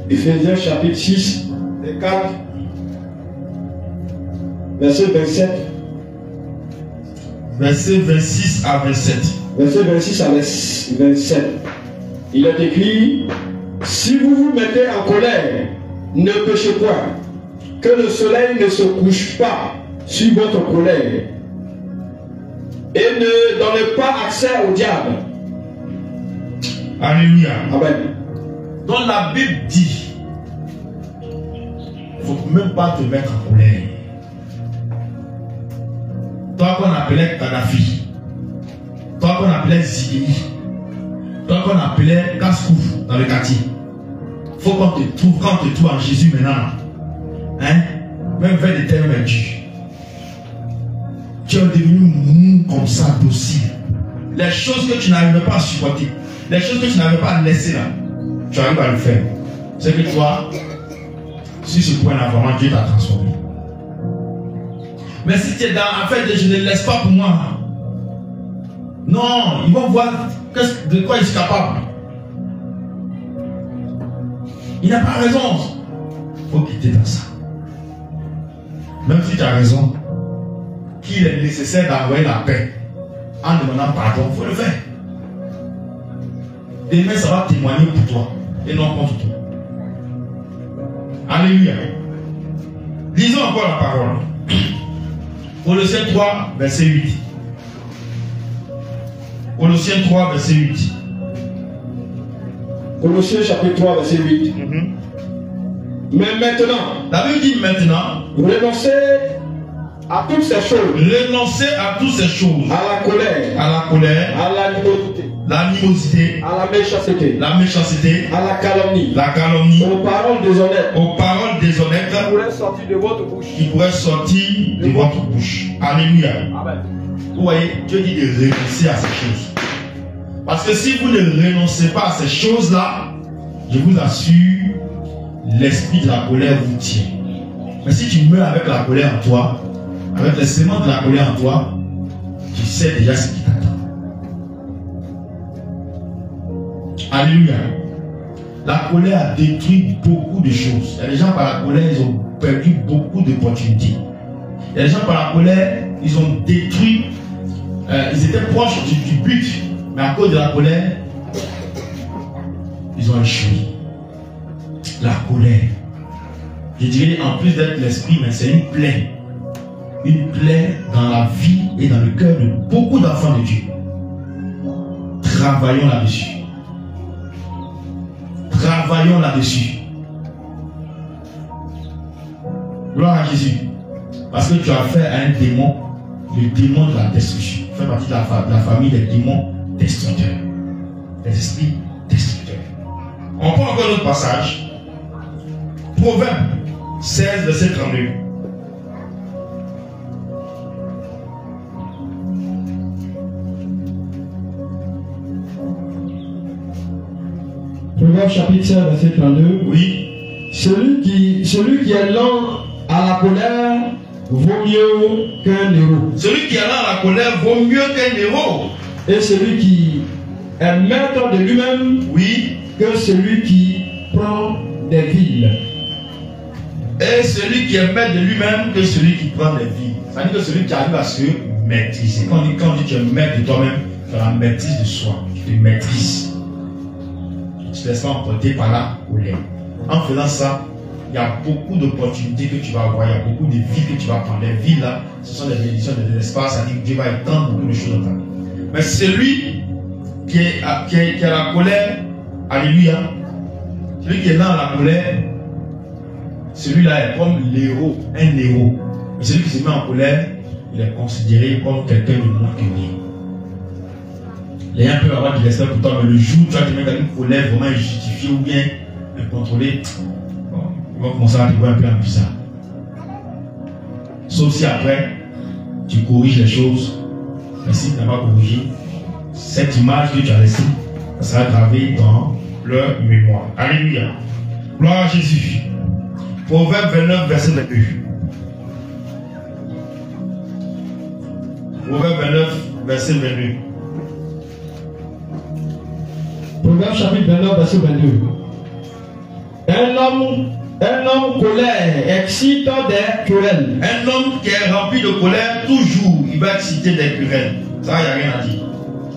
Éphésiens chapitre 6, 4, verset 27. Verset 26 à 27. Verset 26 à 27. Il est écrit: si vous vous mettez en colère, ne péchez point, que le soleil ne se couche pas sur votre colère, et ne donnez pas accès au diable. Alléluia. Amen. Donc la Bible dit, il ne faut même pas te mettre en colère. Toi qu'on appelait Kadhafi, toi qu'on appelait Ziggy, toi qu'on appelait Kaskouf dans le quartier, il faut qu'on te trouve, quand on te trouve en Jésus maintenant, hein, même vers les termes durs, tu es devenu mou comme ça, docile. Les choses que tu n'arrivais pas à supporter, les choses que tu n'avais pas à laisser là, tu arrives à le faire. C'est que toi, sur ce point-là, vraiment, Dieu t'a transformé. Mais si tu es dans en fait, je ne laisse pas pour moi. Non, ils vont voir de quoi il est capable. Il n'a pas raison. Il faut quitter dans ça. Même si tu as raison, qu'il est nécessaire d'envoyer la paix en demandant pardon, il faut le faire. Demain, ça va témoigner pour toi et non contre toi. Alléluia. Lisons encore la parole. Colossiens 3, verset 8. Colossiens 3, verset 8. Colossiens chapitre 3, verset 8. Mais maintenant, La Bible dit maintenant, renoncez à toutes ces choses. renoncez à toutes ces choses. À la colère, À la colère, à l'animosité, l'animosité, à la méchanceté, la méchanceté, à la calomnie, la calomnie, aux paroles déshonnêtes aux paroles déshonnêtes qui pourraient sortir de votre bouche. qui pourraient sortir de votre bouche. Alléluia. Amen. Vous voyez, Dieu dit de renoncer à ces choses. Parce que si vous ne renoncez pas à ces choses-là, je vous assure, l'esprit de la colère vous tient. Mais si tu meurs avec la colère en toi, avec les séments de la colère en toi, tu sais déjà ce qui t'attend. Alléluia. La colère a détruit beaucoup de choses. Il y a des gens par la colère, ils ont perdu beaucoup d'opportunités. Il y a des gens par la colère, ils ont détruit, ils étaient proches du but, mais à cause de la colère, ils ont échoué. La colère. Je dirais, en plus d'être l'esprit, mais c'est une plaie. Une plaie dans la vie et dans le cœur de beaucoup d'enfants de Dieu. Travaillons là-dessus. Travaillons là-dessus. Gloire à Jésus. Parce que tu as fait à un démon, le démon de la destruction. Tu fais partie de la famille des démons destructeurs. Des esprits destructeurs. On prend encore notre passage. Proverbe 16, verset 32. Proverbe chapitre 16, verset 32. Oui. Celui qui est lent à la colère vaut mieux qu'un héros. Celui qui est là à la colère vaut mieux qu'un héros. Et celui qui est maître de lui-même, Oui. que celui qui prend des villes. Et celui qui est maître de lui-même que celui qui prend des vies. Ça veut dire que celui qui arrive à se maîtriser. Quand on dit que tu es maître de toi-même, tu as la maîtrise de soi. Tu te maîtrises. Tu ne te laisses pas emporter par la colère. En faisant ça, il y a beaucoup d'opportunités que tu vas avoir. Il y a beaucoup de vies que tu vas prendre. Les vies là, ce sont des bénédictions de l'espace. Ça dit que Dieu va étendre beaucoup de choses dans ta vie. Mais celui qui est à la colère, alléluia, celui qui est là à la colère, celui-là est comme l'héros, un héros. Mais celui qui se met en colère, il est considéré comme quelqu'un de moins que rien. Les gens peuvent avoir du respect pour toi, mais le jour où tu vas te mettre dans une colère vraiment injustifiée ou bien incontrôlée, bon, ils vont commencer à te voir un peu en bizarre. Sauf si après, tu corriges les choses. Mais si tu n'as pas corrigé, cette image que tu as laissée, ça sera gravée dans leur mémoire. Alléluia. Gloire à Jésus. Proverbe 29, verset 22. Proverbe 29, verset 22. Proverbe chapitre 29, verset 22. Un homme colère excite des querelles. Un homme qui est rempli de colère, toujours, il va exciter des querelles. Ça, il n'y a rien à dire.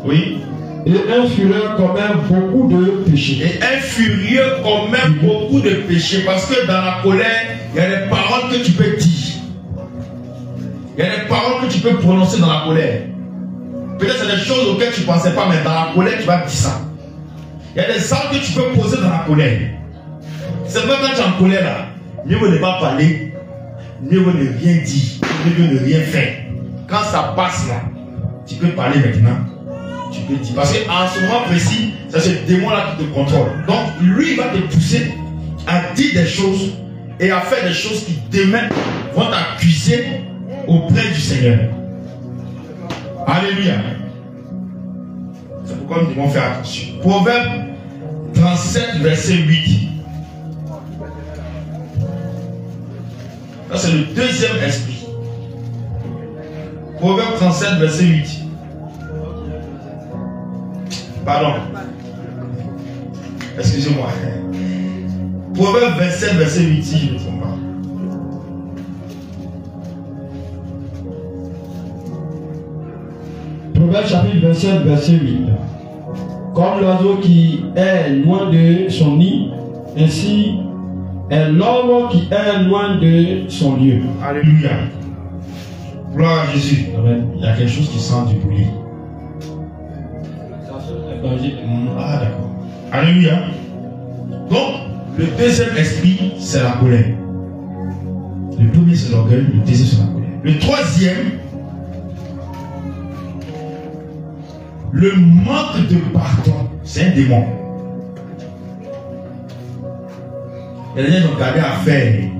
Oui. Et un fureur commet beaucoup de péchés. Et un furieux commet beaucoup de péchés. Parce que dans la colère, il y a des paroles que tu peux dire. Il y a des paroles que tu peux prononcer dans la colère. Peut-être c'est des choses auxquelles tu ne pensais pas, mais dans la colère, tu vas dire ça. Il y a des actes que tu peux poser dans la colère. C'est vrai, quand tu es en colère là, mieux vaut ne pas parler, mieux vaut ne rien dire, mieux vaut ne rien faire. Quand ça passe là, tu peux parler maintenant. Tu peux dire. Parce qu'en ce moment précis, c'est ce démon-là qui te contrôle. Donc, lui, il va te pousser à dire des choses et à faire des choses qui demain vont t'accuser auprès du Seigneur. Alléluia. C'est pourquoi nous devons faire attention. Proverbe 37, verset 8. Ça, c'est le deuxième esprit. Proverbe 37, verset 8. Pardon. Excusez-moi. Proverbe 27, verset 8, si je ne me trompe pas. Proverbe chapitre 27, verset 8. Comme l'oiseau qui est loin de son nid, ainsi est l'homme qui est loin de son lieu. Alléluia. Gloire à Jésus. Il y a quelque chose qui sent du bruit. Ah, d'accord. Alléluia. Donc, Le deuxième esprit, c'est la colère. Le premier, c'est l'orgueil. Le deuxième, c'est la colère. Le troisième, le manque de pardon. C'est un démon. Il y a des gens qui ont gardé à faire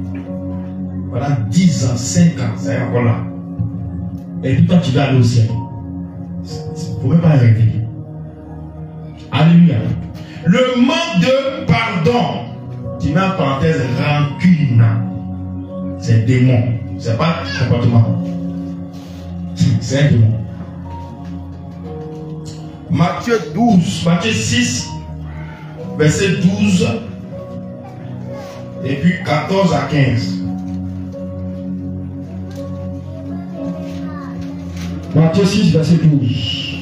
pendant 10 ans, 5 ans, ça est encore là. Et puis quand tu vas aller au ciel, il ne faut même pas arrêter. Alléluia. Le manque de pardon, tu mets en parenthèse rancune. C'est un démon. Ce n'est pas un comportement. C'est un démon. Matthieu 12, Matthieu 6, verset 12, et puis 14 à 15. Matthieu 6, verset 12.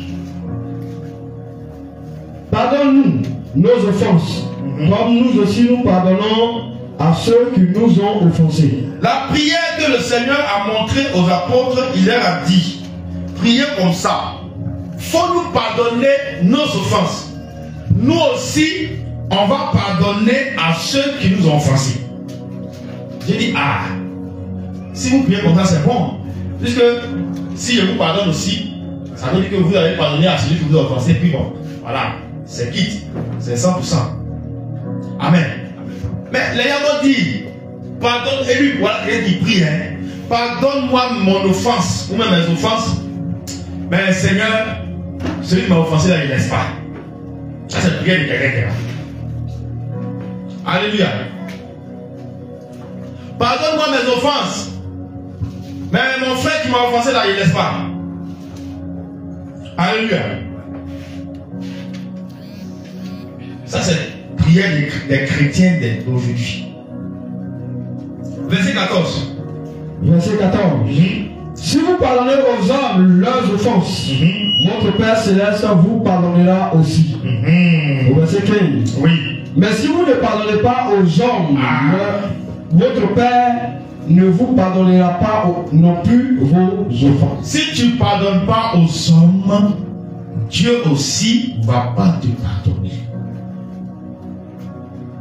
Pardonne-nous nos offenses, comme nous aussi nous pardonnons à ceux qui nous ont offensés. La prière que le Seigneur a montrée aux apôtres, il leur a dit, priez comme ça. Faut nous pardonner nos offenses. Nous aussi, on va pardonner à ceux qui nous ont offensés. J'ai dit, ah, si vous priez comme ça, c'est bon. Puisque si je vous pardonne aussi, ça veut dire que vous allez pardonner à celui qui vous a offensé. Puis bon, voilà, c'est quitte. C'est 100%. Amen. Mais l'ayant dit, pardonne, et lui, voilà, quelqu'un qui prie, hein, pardonne-moi mon offense, ou même mes offenses. Mais Seigneur, celui qui m'a offensé là, il ne laisse pas. Ça, c'est la prière de quelqu'un qui est là. Alléluia. Pardonne-moi mes offenses. Mais mon frère qui m'a offensé là, il ne laisse pas. Alléluia. Ça, c'est la prière des chrétiens d'aujourd'hui. Verset 14. Verset 14. Si vous pardonnez aux hommes leurs offenses, votre Père Céleste vous pardonnera aussi. Au verset 15. Oui. Mais si vous ne pardonnez pas aux hommes, votre Père ne vous pardonnera pas non plus vos offenses. Si tu ne pardonnes pas aux hommes, Dieu aussi ne va pas te pardonner.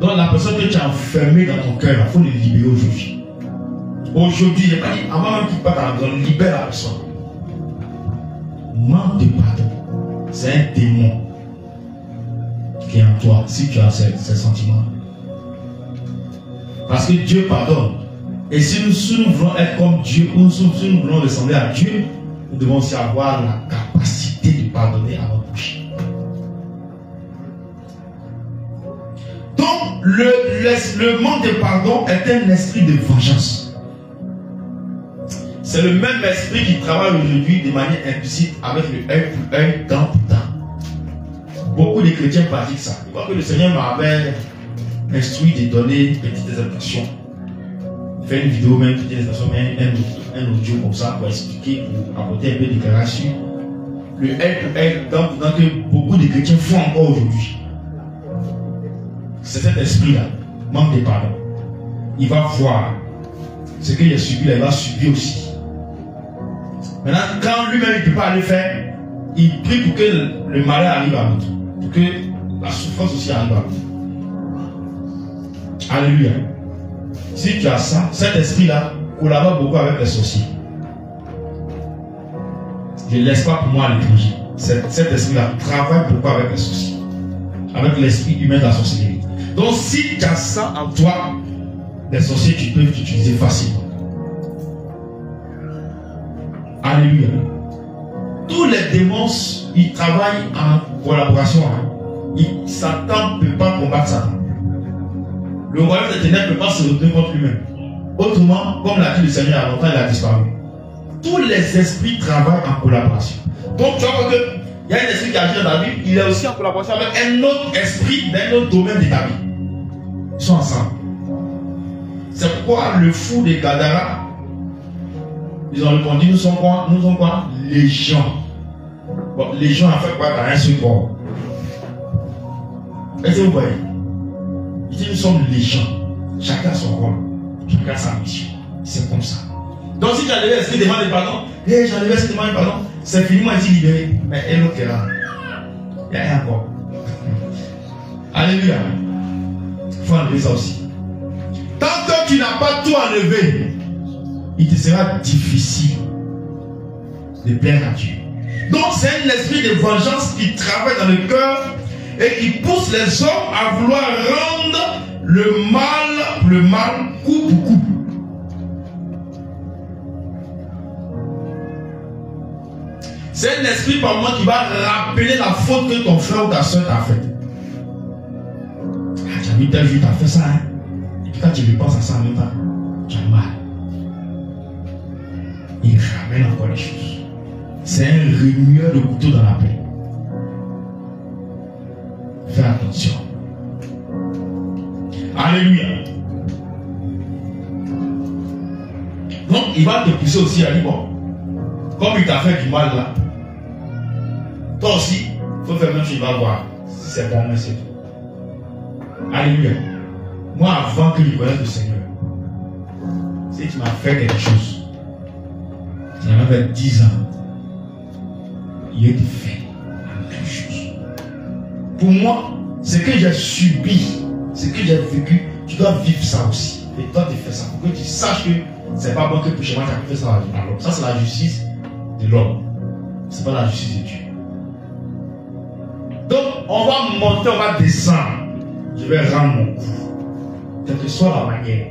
Donc la personne que tu as enfermée dans ton cœur, il faut le libérer aujourd'hui. Aujourd'hui, je n'ai pas dit, avant même qu'il parte à la maison, libère la personne. Manque de pardon, c'est un démon qui est en toi, si tu as ces sentiments. Parce que Dieu pardonne. Et si nous voulons être comme Dieu, ou si nous voulons ressembler à Dieu, nous devons aussi avoir la capacité de pardonner à notre péché. Donc, le manque de pardon est un esprit de vengeance. C'est le même esprit qui travaille aujourd'hui de manière implicite avec le œil pour œil, dent pour dent. Beaucoup de chrétiens pratiquent ça. Je crois que le Seigneur m'avait instruit de donner une petite instruction. Faire une vidéo, même une petite instruction, un audio comme ça pour expliquer, pour apporter un peu d'éclairage. Le œil pour œil, dent pour dent que beaucoup de chrétiens font encore aujourd'hui. C'est cet esprit-là, manque de pardon. Il va voir ce qu'il a subi là, il va subir aussi. Maintenant, quand lui-même il ne peut pas le faire, il prie pour que le malheur arrive à l'autre, pour que la souffrance aussi arrive à l'autre. Alléluia. Si tu as ça, cet esprit-là collabore beaucoup avec les sorciers. Je ne laisse pas pour moi à l'étranger. Cet esprit-là travaille beaucoup avec les sorciers, avec l'esprit humain de la sorcellerie. Donc, si tu as ça en toi, les sorciers, tu peux l'utiliser facilement. Alléluia. Tous les démons, ils travaillent en collaboration. Satan ne peut pas combattre Satan. Le royaume des ténèbres ne peut pas se retourner contre lui-même. Autrement, comme l'a dit le Seigneur à longtemps, il a disparu. Tous les esprits travaillent en collaboration. Donc, tu vois qu'il y a un esprit qui agit dans ta vie, il est aussi en collaboration avec un autre esprit d'un autre domaine de ta vie. Ils sont ensemble. C'est pourquoi le fou des Gadara, ils ont répondu, nous sommes quoi? Nous sommes quoi? Légion. Bon, légion en fait quoi dans un seul corps? Est-ce que vous voyez? Il dit, nous sommes légion. Chacun son rôle. Chacun sa mission. C'est comme ça. Donc si tu as levé l'esprit demande pardon, j'ai enlevé l'esprit demande pardon, c'est fini, moi ici libéré. Mais et l'autre est là. Il y a rien encore. Alléluia. Il faut enlever ça aussi. Tant que tu n'as pas tout enlevé, il te sera difficile de plaire à Dieu. Donc c'est un esprit de vengeance qui travaille dans le cœur et qui pousse les hommes à vouloir rendre le mal, coup pour coup. C'est un esprit par moment qui va rappeler la faute que ton frère ou ta soeur t'a faite. Ah, tu as vu tel jour, tu as fait ça. Hein? Et puis quand tu repenses à ça en même temps, tu as mal. Il ramène encore les choses. C'est un remueur de couteau dans la plaie. Fais attention. Alléluia. Donc il va te pousser aussi à dire, bon, comme il t'a fait du mal là, toi aussi, il faut faire même chose, tu vas voir si c'est bon, mais c'est tout. Alléluia. Moi, avant que je connaisse le Seigneur, si tu m'as fait quelque chose, il y avait 10 ans, il a été fait la même chose. Pour moi, ce que j'ai subi, ce que j'ai vécu, tu dois vivre ça aussi. Et toi, tu fais ça pour que tu saches que c'est pas bon que pour chez moi, tu as fait ça à l'homme. Ça, c'est la justice de l'homme. C'est pas la justice de Dieu. Donc, on va monter, on va descendre. Je vais rendre mon coup. Quelle que soit la manière.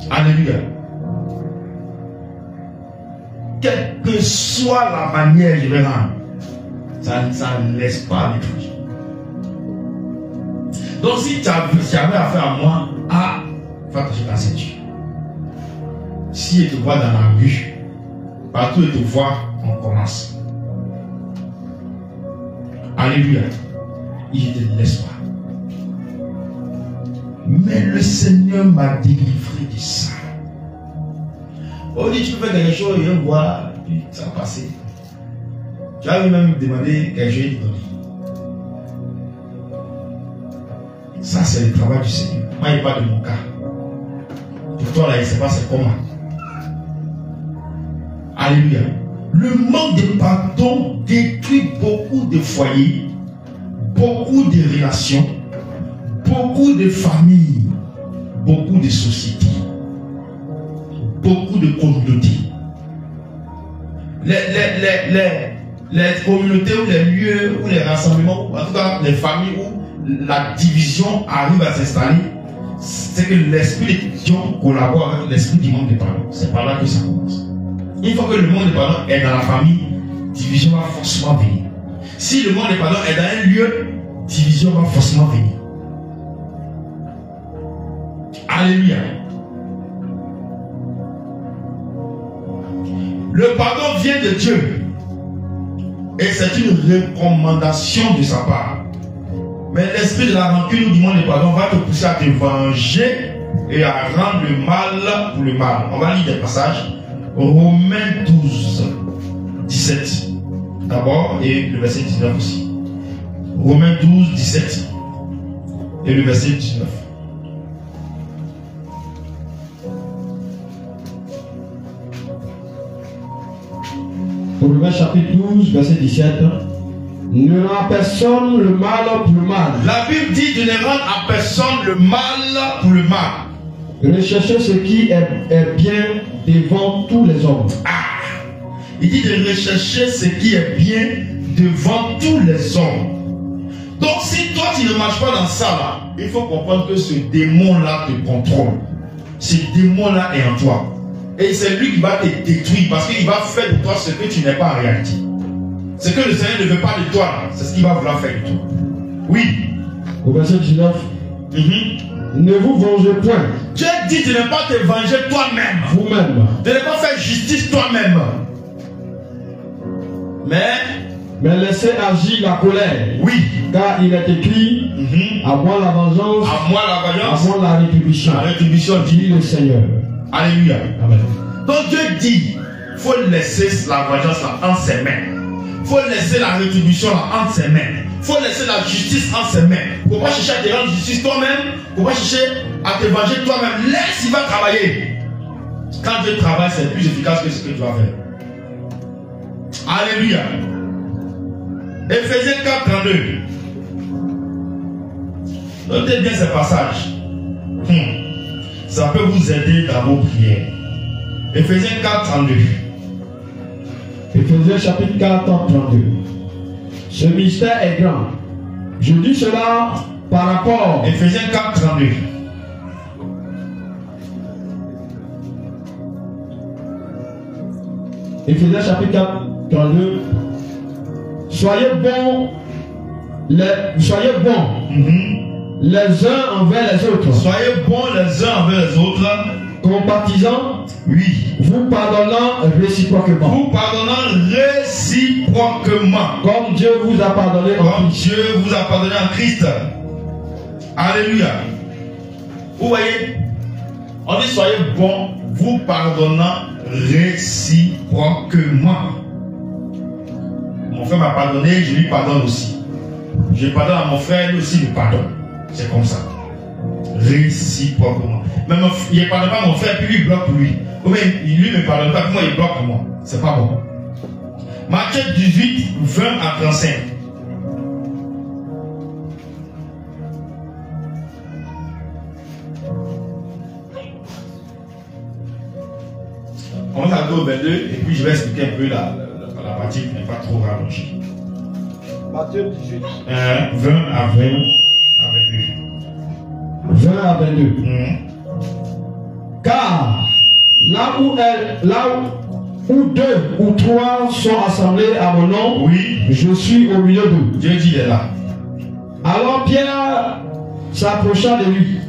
Alléluia. Quelle que soit la manière, je vais rendre. Ça ne laisse pas les trucs. Donc, si tu avais affaire à moi, fais attention à cette Dieu. Si il te voit dans la rue, partout il te voit, on commence. Alléluia. Il ne te laisse pas. Mais le Seigneur m'a délivré de ça. On dit, tu peux faire quelque chose, il va voir, puis ça va passer. Tu as même demandé quelque chose, il te donne. Ça, c'est le travail du Seigneur. Moi, il parle de mon cas. Pour toi, là, il ne sait pas c'est comment. Alléluia. Le manque de pardon détruit beaucoup de foyers, beaucoup de relations, beaucoup de familles, beaucoup de sociétés, beaucoup de communautés. Les communautés ou les lieux ou les rassemblements, en tout cas les familles où la division arrive à s'installer, c'est que l'esprit de division collabore avec l'esprit du manque de pardon. C'est par là que ça commence. Une fois que le manque de pardon est dans la famille, division va forcément venir. Si le manque de pardon est dans un lieu, division va forcément venir. Alléluia. Le pardon vient de Dieu. Et c'est une recommandation de sa part. Mais l'esprit de la rancune ou du manque de pardon va te pousser à te venger et à rendre le mal pour le mal. On va lire des passages. Romains 12, 17 d'abord et le verset 19 aussi. Romains 12, 17 et le verset 19. Romains chapitre 12, verset 17. Ne rends à personne le mal pour le mal. La Bible dit de ne rendre à personne le mal pour le mal. Recherchez ce qui est bien devant tous les hommes. Il dit de rechercher ce qui est bien devant tous les hommes. Donc si toi tu ne marches pas dans ça là, il faut comprendre que ce démon-là te contrôle. Ce démon-là est en toi. Et c'est lui qui va te détruire parce qu'il va faire de toi ce que tu n'es pas en réalité. Ce que le Seigneur ne veut pas de toi, c'est ce qu'il va vouloir faire de toi. Oui. Au verset 19. Ne vous vengez point. Dieu dit de ne pas te venger toi-même. Vous-même. De ne pas faire justice toi-même. Mais laissez agir la colère. Oui. Car il est écrit, à moi la vengeance, à moi la vengeance, à moi la rétribution. La rétribution, dit le Seigneur. Alléluia. Amen. Donc Dieu dit, il faut laisser la vengeance là entre ses mains. Il faut laisser la rétribution là entre ses mains. Il faut laisser la justice entre ses mains. Il ne faut pas chercher à te rendre justice toi-même. Il ne faut pas chercher à te venger toi-même. Laisse, il va travailler. Quand Dieu travaille, c'est plus efficace que ce que tu vas faire. Alléluia. Éphésiens 4, 32. Notez bien ces passages. Ça peut vous aider dans vos prières. Éphésiens 4, 32. Éphésiens chapitre 4, 32. Ce mystère est grand. Je dis cela par rapport. Éphésiens 4, 32. Éphésiens chapitre 4, 32. Soyez bons les uns envers les autres. Soyez bons les uns envers les autres. Compatisants. Oui. Vous pardonnant réciproquement. Vous pardonnant réciproquement. Comme Dieu vous a pardonné en Comme Christ. Dieu vous a pardonné en Christ. Alléluia. Vous voyez, on dit soyez bons, vous pardonnant réciproquement. Mon frère m'a pardonné, je lui pardonne aussi. Je pardonne à mon frère, lui aussi me pardonne. C'est comme ça. Réciproquement. Même il ne pardonne pas mon frère, puis lui bloque lui. Ou même lui ne me pardonne pas, puis moi il bloque moi. C'est pas bon. Matthieu 18, 20 à 35. On va aller au 22 et puis je vais expliquer un peu la partie qui n'est pas trop rallongée. Matthieu 18. 20 à 22. 20 à 22. Car là où deux ou trois sont assemblés à mon nom, oui, je suis au milieu d'eux. Dieu dit il est là. Alors Pierre s'approcha de lui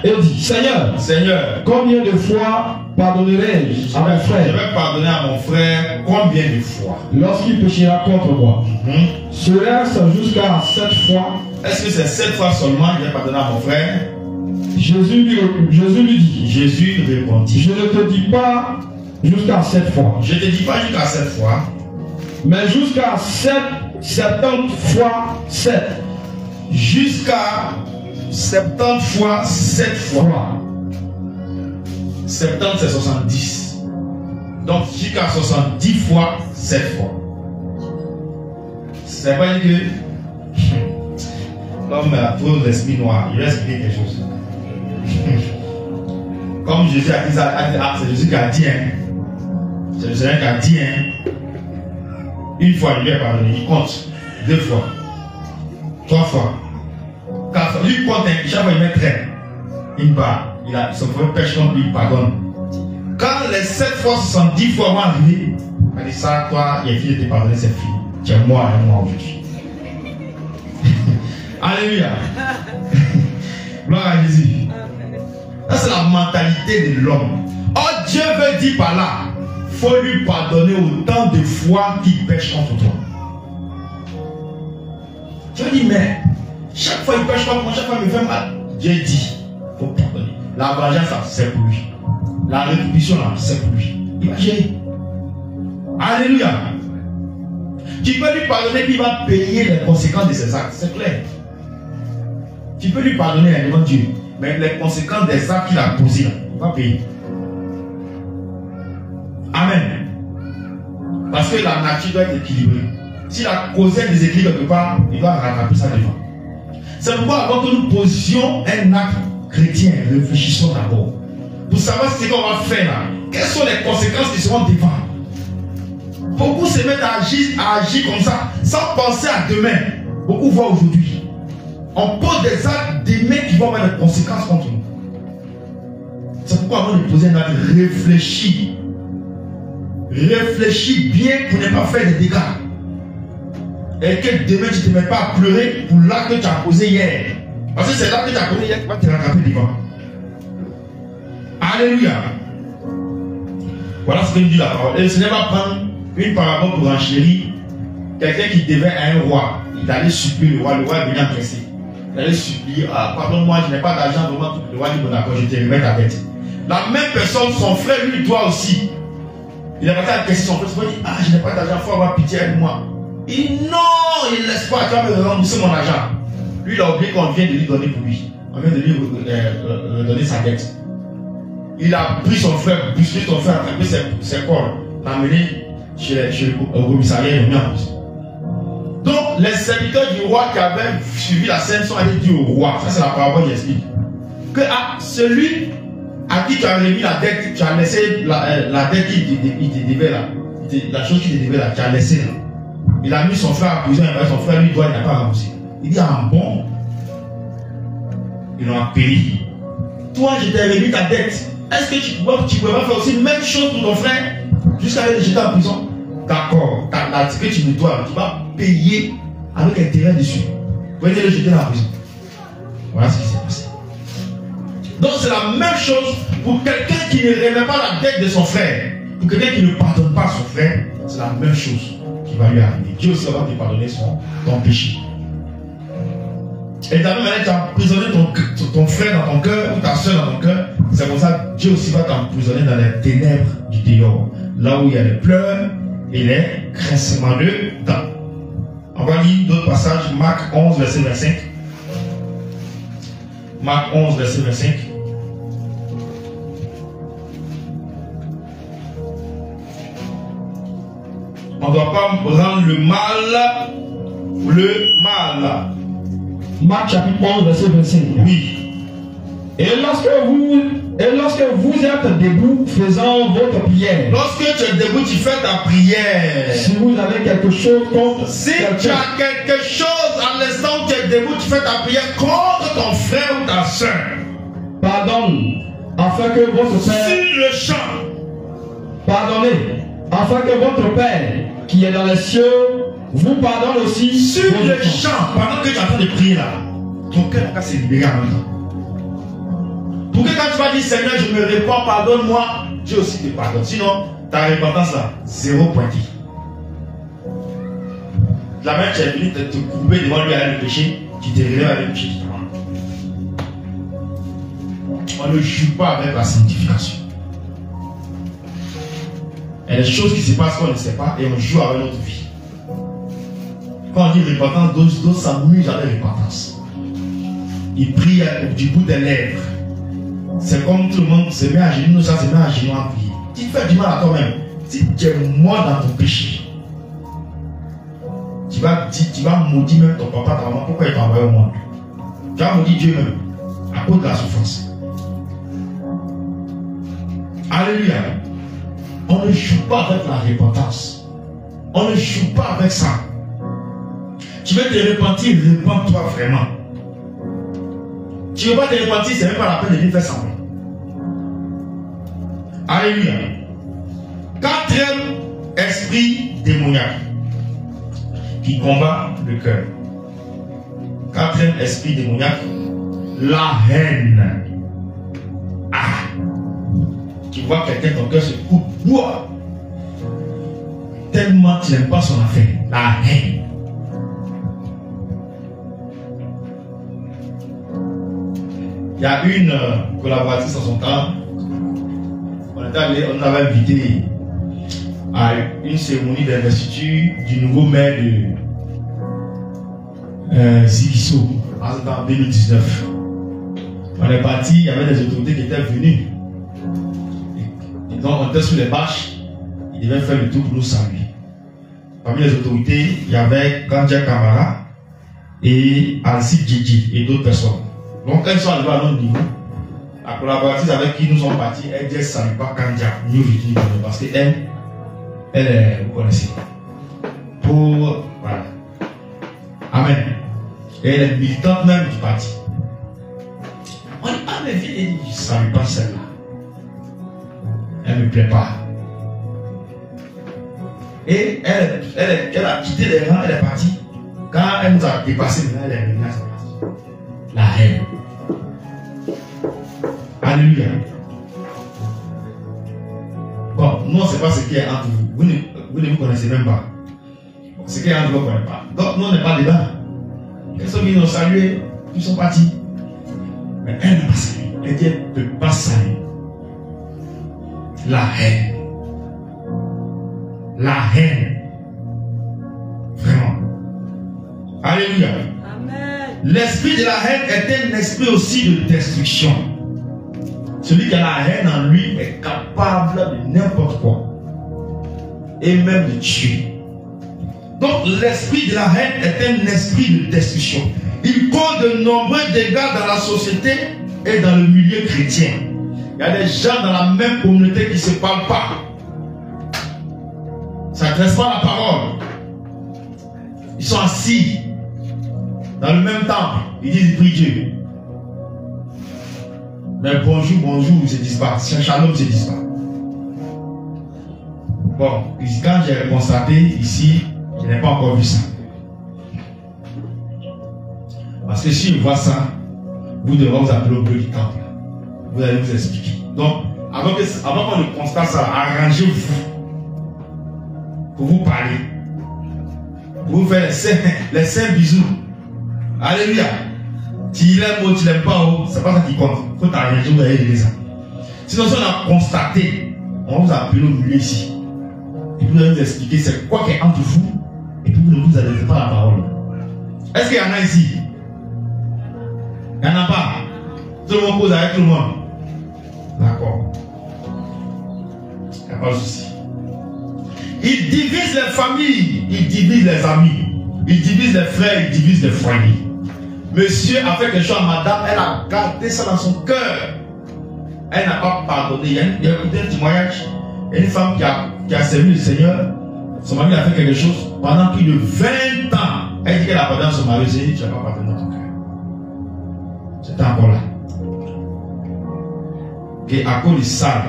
et dit, Seigneur, combien de fois pardonnerai-je à mon frère? Je vais pardonner à mon frère combien de fois? Lorsqu'il péchera contre moi. Serait-ce jusqu'à 7 fois? Est-ce que c'est 7 fois seulement que je vais pardonner à mon frère? Jésus lui dit, Jésus répondit, je ne te dis pas jusqu'à 7 fois. Je ne te dis pas jusqu'à 7 fois. Mais jusqu'à 70 fois 7. Jusqu'à 70 fois 7 fois. 70 c'est 70. Donc jusqu'à 70 fois 7 fois. C'est pas dit que comme pour l'esprit noir, il va expliquer quelque chose. Comme Jésus a dit ça, c'est Jésus qui a dit, c'est Jésus qui a dit, une fois il lui a pardonné, il compte, 2 fois, 3 fois, 4 fois, lui compte, chaque fois il met 13, il part, il a son premier pêche contre lui, il pardonne. Quand les 7 fois 70 fois vont arriver, il dit ça, toi, il est fini de te pardonner, c'est fini. Tu es moi et moi aujourd'hui. Alléluia. Gloire à Jésus. Ça, c'est la mentalité de l'homme. Oh, Dieu veut dire par là, il faut lui pardonner autant de fois qu'il pêche contre toi. Tu vas dire, mais chaque fois il pêche contre moi, chaque fois il me fait mal. Dieu dit, il faut pardonner. La vengeance, c'est pour lui. La rétribution, c'est pour lui. Il va gérer. Alléluia. Tu peux lui pardonner, puis il va payer les conséquences de ses actes. C'est clair. Tu peux lui pardonner devant Dieu, mais les conséquences des actes qu'il a posés, il va payer. Amen. Parce que la nature doit être équilibrée. S'il a causé un déséquilibre quelque part, il va rattraper ça devant. C'est pourquoi avant que nous posions un acte chrétien, réfléchissons d'abord. Pour savoir ce qu'on va faire là. Quelles sont les conséquences qui seront devant. Beaucoup se mettent à agir comme ça, sans penser à demain. Beaucoup voient aujourd'hui. On pose des actes demain qui vont avoir des conséquences contre nous. C'est pourquoi avant de poser un acte, réfléchis. Réfléchis bien pour ne pas faire des dégâts. Et que demain tu ne te mets pas à pleurer pour l'acte que tu as posé hier. Parce que c'est l'acte que tu as posé hier qui va te rattraper devant. Alléluia. Voilà ce que nous dit la parole. Et le Seigneur va prendre une parabole pour enchérir quelqu'un qui devait à un roi. Il allait supplier le roi est venu encaisser. Il allait supplier, ah, pardonne-moi, je n'ai pas d'argent, vraiment, le roi dit, bon d'accord, je te remets ta dette. La même personne, son frère, lui, doit aussi. Il a pas à encaisser son frère, il dit, ah, je n'ai pas d'argent, il faut avoir pitié avec moi. Il dit, non, il ne laisse pas, tu vas me rembourser mon argent. Lui, il a oublié qu'on vient de lui donner pour lui. On vient de lui redonner sa dette. Il a pris son frère, bousculé son frère, attrapé ses corps, l'a amené chez le commissariat et l'a mis en prison. Donc, les serviteurs du roi qui avaient suivi la scène sont allés dire au roi, ça c'est la parabole que j'explique, que celui à qui tu as remis la dette, tu as laissé la dette qui te devait là, la chose qui te devait là, tu as laissé là. Il a mis son frère à prison, et son frère lui doit, il n'a pas remboursé. Il dit, ah bon, ils l'ont péri. Toi, je t'ai remis ta dette. Est-ce que tu peux pas faire aussi la même chose pour ton frère jusqu'à le jeter en prison? D'accord, ce que tu me dois, tu vas payer avec intérêt dessus. Vous pouvez le jeter dans la prison. Voilà ce qui s'est passé. Donc c'est la même chose pour quelqu'un qui ne remet pas la dette de son frère. Pour quelqu'un qui ne pardonne pas son frère, c'est la même chose qui va lui arriver. Dieu aussi va te pardonner ton péché. Et de la même manière, tu as emprisonné ton frère dans ton cœur ou ta soeur dans ton cœur. C'est pour ça que Dieu aussi va t'emprisonner dans les ténèbres du dehors. Là où il y a les pleurs et les grincements de dents. On va lire d'autres passages. Marc 11, verset 25. Marc 11, verset 25. On ne doit pas rendre le mal. Marc chapitre 11, verset 25. Oui. Et lorsque vous êtes debout faisant votre prière. Lorsque tu es debout, tu fais ta prière. Si vous avez quelque chose contre Si tu as quelque chose à l'instant où tu es debout, tu fais ta prière contre ton frère ou ta soeur. Pardonne, afin que votre Père. Sur le champ. Pardonnez, afin que votre Père qui est dans les cieux vous pardonne aussi. Sur le champ, pendant que tu es en train de prier là, ton cœur va se libérer en même temps. Pour que quand tu vas dire Seigneur, je me répands, pardonne-moi, Dieu aussi te pardonne. Sinon, ta repentance là, zéro pointé. La main, tu es venu te couper devant lui avec le péché, tu te relèves avec le péché. On ne joue pas avec la sanctification. Il y a des choses qui se passent qu'on ne sait pas et on joue avec notre vie. Quand on dit repentance, d'autres s'amusent avec repentance. Ils prient du bout des lèvres. C'est comme tout le monde se met à genoux, ça se met à genoux en prier. Tu te fais du mal à toi-même. Si tu es mort dans ton péché, tu vas maudire même ton papa, ta maman. Pourquoi il t'a envoyé au monde? Tu vas maudire Dieu même à cause de la souffrance. Alléluia. On ne joue pas avec la repentance. On ne joue pas avec ça. Tu veux te repentir, repens-toi vraiment. Tu ne veux pas te repentir, c'est même pas la peine de venir faire semblant. Alléluia. Quatrième esprit démoniaque qui combat le cœur. Quatrième esprit démoniaque, la haine. Ah! Tu vois quelqu'un, ton cœur se coupe. Wow. Tellement tu n'aimes pas son affaire. La haine. Il y a une collaboratrice en son temps. On avait invité à une cérémonie d'investiture du nouveau maire de Zigiso en 2019. On est parti, il y avait des autorités qui étaient venues. Et donc on était sur les bâches, ils devaient faire le tour pour nous saluer. Parmi les autorités, il y avait Gandia Kamara et Alcide Djidji et d'autres personnes. Donc quand ils sont arrivés à notre niveau, la collaboratrice avec qui nous sommes partis, elle dit qu'elle ne salue pas Kandia, New Virginie, parce qu'elle, vous connaissez. Pour, voilà. Amen. Et elle est militante même du parti. On dit, ah mais viens, elle dit, je ne salue pas celle-là. Elle ne me plaît pas. Et elle a quitté les rangs, elle est partie. Quand elle nous a dépassé, elle est revenue à sa place. La haine. Alléluia. Bon, nous on ne sait pas ce qui est entre vous. Vous ne vous connaissez même pas. Ce qui est entre vous, vous ne connaissez pas. Donc nous on n'est pas dedans. Ils sont venus nous saluer, ils sont partis. Mais elle n'a pas salué. Elle dit elle ne peut pas saluer. La haine. La haine. Vraiment. Alléluia. Amen. L'esprit de la haine est un esprit aussi de destruction. Celui qui a la haine en lui est capable de n'importe quoi. Et même de tuer. Donc l'esprit de la haine est un esprit de destruction. Il cause de nombreux dégâts dans la société et dans le milieu chrétien. Il y a des gens dans la même communauté qui ne se parlent pas. Ça n'adresse pas la parole. Ils sont assis dans le même temple. Ils disent ils prient Dieu. Mais bonjour, bonjour, ils ne se disent pas. Shalom, ils ne se disent pas. Bon, quand j'ai constaté ici, je n'ai pas encore vu ça. Parce que si je vois ça, vous devrez vous appeler au bleu du temple. Vous allez vous expliquer. Donc, avant qu'on ne constate ça, arrangez-vous pour vous parler. Pour vous faire les saints bisous. Alléluia. Tu l'aimes ou tu l'aimes pas, c'est pas ça qui compte. Il faut t'arranger, vous allez régler ça. Sinon, si on a constaté, on va vous appeler au milieu ici. Et puis vous allez vous expliquer c'est quoi qui est entre vous. Et puis vous ne vous adressez pas la parole. Est-ce qu'il y en a ici? Il n'y en a pas. Tout le monde pose avec tout le monde. D'accord. Il n'y a pas de souci. Il divise les familles, il divise les amis, il divise les frères, il divise les foyers. Monsieur a fait quelque chose à madame, elle a gardé ça dans son cœur. Elle n'a pas pardonné. Il y a un témoignage. Il y a une femme qui a servi le Seigneur. Son mari a fait quelque chose pendant plus de 20 ans. Elle dit qu'elle a pardonné à son mari. Elle dit tu n'as pas pardonné dans ton cœur. C'était encore là. Et à cause de ça,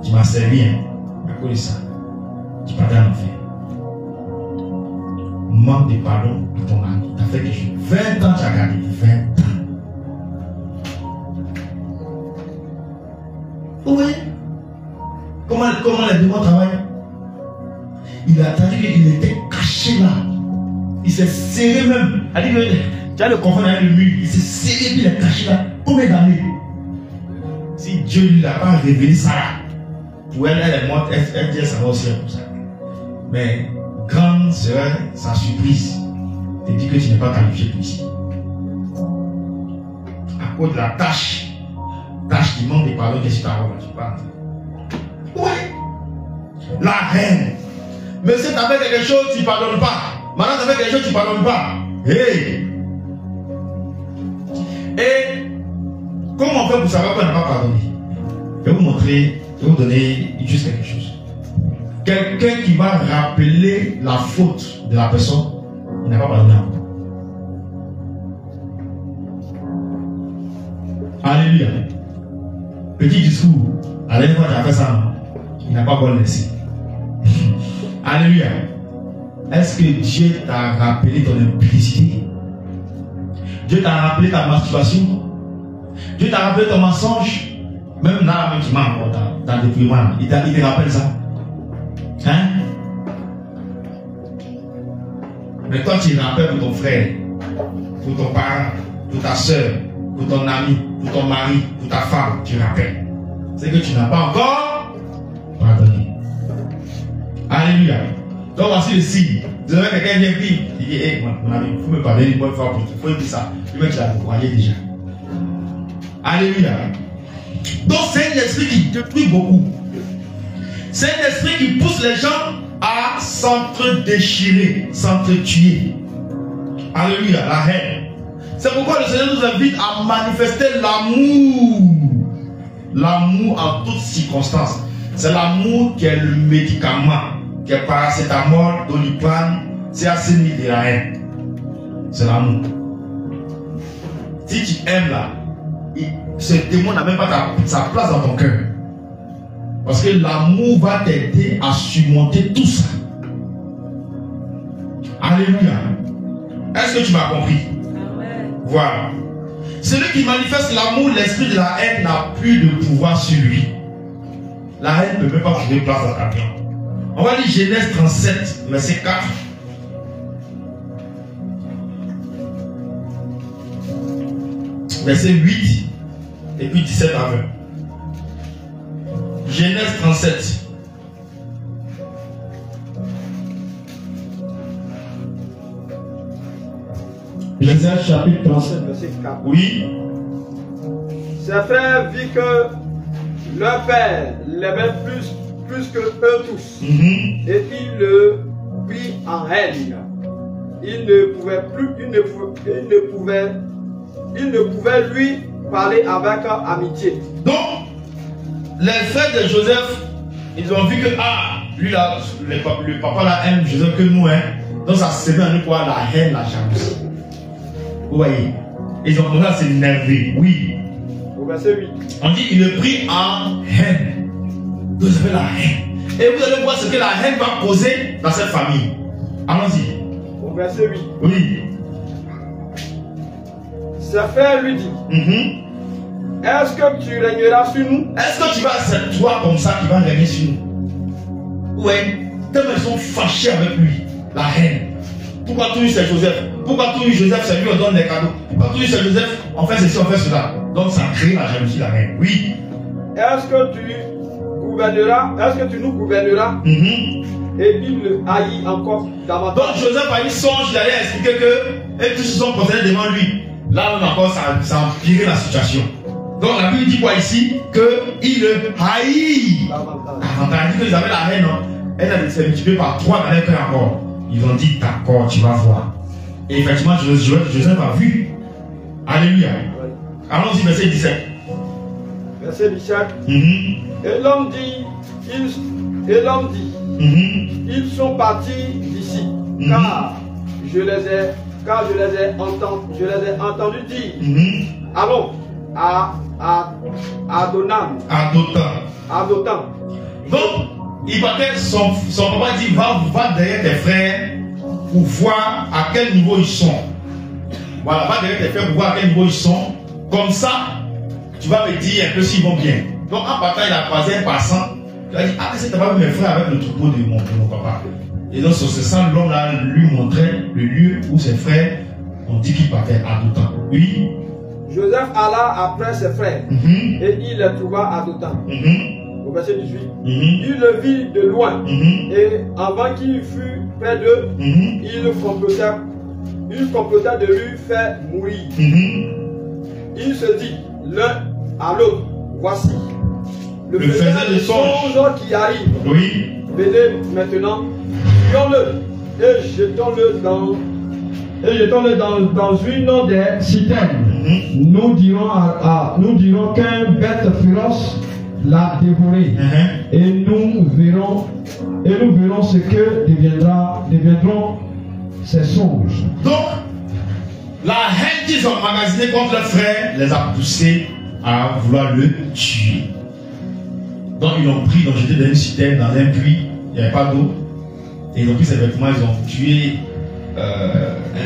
tu m'as servi. À cause de ça, tu pardonnes en enfer. Manque de pardon à ton mari. Tu as fait quelque chose. 20 ans, tu as gardé. 20 ans. Vous voyez comment les démons travaillent? Il a attendu qu'il était caché là. Il s'est serré même. Il a dit que tu as le confondre avec le mur. Il s'est serré puis il est caché là. Combien d'années? Si Dieu ne lui a pas révélé ça là, pour elle, elle est morte, elle dit ça va aussi pour ça. Mais grande serait sa surprise. Il dit que tu n'es pas qualifié pour ici. À cause de la tâche qui manque de pardon, qu'est-ce que tu as tu parles? Ouais. La haine. Monsieur, tu as fait quelque chose, tu ne pardonnes pas. Maintenant, tu as fait quelque chose, tu ne pardonnes pas. Hey. Et comment on fait pour savoir qu'on n'a pas pardonné? Je vais vous montrer, je vais vous donner juste quelque chose. Quelqu'un qui va rappeler la faute de la personne, il n'a pas pardonné encore. Alléluia. Petit discours. À l'époque, il a fait ça. Il n'a pas encore laissé. Alléluia. Est-ce que Dieu t'a rappelé ton impudicité? Dieu t'a rappelé ta masturbation? Dieu t'a rappelé ton mensonge? Même là, même tu mens encore dans le dépouillement. Il te rappelle ça? Hein? Mais toi, tu rappelles pour ton frère, pour ton parent, pour ta soeur, pour ton ami, pour ton mari, pour ta femme, tu rappelles. C'est que tu n'as pas encore pardonné. Alléluia. Donc voici le signe. Vous avez quelqu'un vient dire, il dit, hé, mon ami, il faut me parler une bonne fois pour tout. Il faut dire ça. Lui-même, tu l'as croyé déjà. Alléluia. Donc c'est un esprit qui détruit beaucoup. C'est un esprit qui pousse les gens à s'entre-déchirer, s'entre-tuer. Alléluia, la haine. C'est pourquoi le Seigneur nous invite à manifester l'amour. L'amour en toutes circonstances. C'est l'amour qui est le médicament, qui est paracétamol, doliprane, c'est assez mis de la haine. C'est l'amour. Si tu aimes là, ce démon n'a même pas sa place dans ton cœur. Parce que l'amour va t'aider à surmonter tout ça. Alléluia. Est-ce que tu m'as compris? Amen. Voilà. Celui qui manifeste l'amour, l'esprit de la haine n'a plus de pouvoir sur lui. La haine ne peut même pas trouver place dans ta vie. On va lire Genèse 37, verset 4. Verset 8 et puis 17 à 20. Genèse 37. Genèse chapitre 37, verset 4. Oui. Ses frères virent que leur père l'aimait plus que eux tous. Et ils le prirent en haine. Il ne pouvait lui parler avec amitié. Donc, les frères de Joseph, ils ont vu que, lui là, le papa là aime Joseph que nous, hein. Donc ça se met en nous quoi, la haine, la jalousie. Vous voyez, ils ont commencé à s'énerver, oui. Au verset 8. On dit, il le prit en haine. Donc ça fait la haine. Et vous allez voir ce que la haine va causer dans cette famille. Allons-y. Au verset 8. Oui. Ses frères lui dit, est-ce que tu régneras sur nous? Est-ce que tu vas, c'est toi comme ça qui va régner sur nous? Oui. Tellement ils sont fâchés avec lui. La haine. Pourquoi tout c'est Joseph? Pourquoi tout Joseph, c'est lui on donne des cadeaux? Pourquoi tout c'est Joseph, on fait ceci, on fait cela? Donc ça crée la jalousie, la haine. Oui. Est-ce que tu nous gouverneras? Et il le haït encore davantage. Donc Joseph a eu songe d'aller expliquer que, et tous se sont posés devant lui. Là même encore, ça a empiré la situation. Donc la Bible dit quoi ici? Qu'il le haït. Davantage. Il dit qu'ils avaient la haine, non? Elle a été multipliée par 3 dans les cœurs encore. Ils ont dit d'accord, tu vas voir. Et effectivement, Joseph a vu. Alléluia. Allons-y, verset 17. Verset 17. Et l'homme dit, ils sont partis d'ici, car je les ai entendus dire, allons à Dotan. Donc, il partait, son papa dit, va derrière tes frères pour voir à quel niveau ils sont. Voilà, va derrière tes frères pour voir à quel niveau ils sont. Comme ça, tu vas me dire un peu s'ils vont bien. Donc, en partant, il a croisé un passant. Il a dit, c'est pas mes frères avec le troupeau de mon papa. Et donc, sur ce sens, l'homme là lui montrait le lieu où ses frères ont dit qu'il partait à Dotan. Oui. Joseph alla après ses frères et il les trouva à Dotan. Au verset 18. Il le vit de loin et avant qu'il fût près d'eux, il complota de lui faire mourir. Il se dit l'un à l'autre, voici le faisant de songe qui arrive. Oui. Venez maintenant, tuons-le et jetons-le dans une des citernes. Nous dirons qu'un bête féroce l'a dévoré. Et nous verrons ce que deviendront ces songes. Donc, la haine qu'ils ont emmagasinée contre leurs frères les a poussés à vouloir le tuer. Donc, ils l'ont pris, ils l'ont jeté dans une citerne, dans un puits, il n'y avait pas d'eau. Et ils ont pris ses vêtements, ils ont tué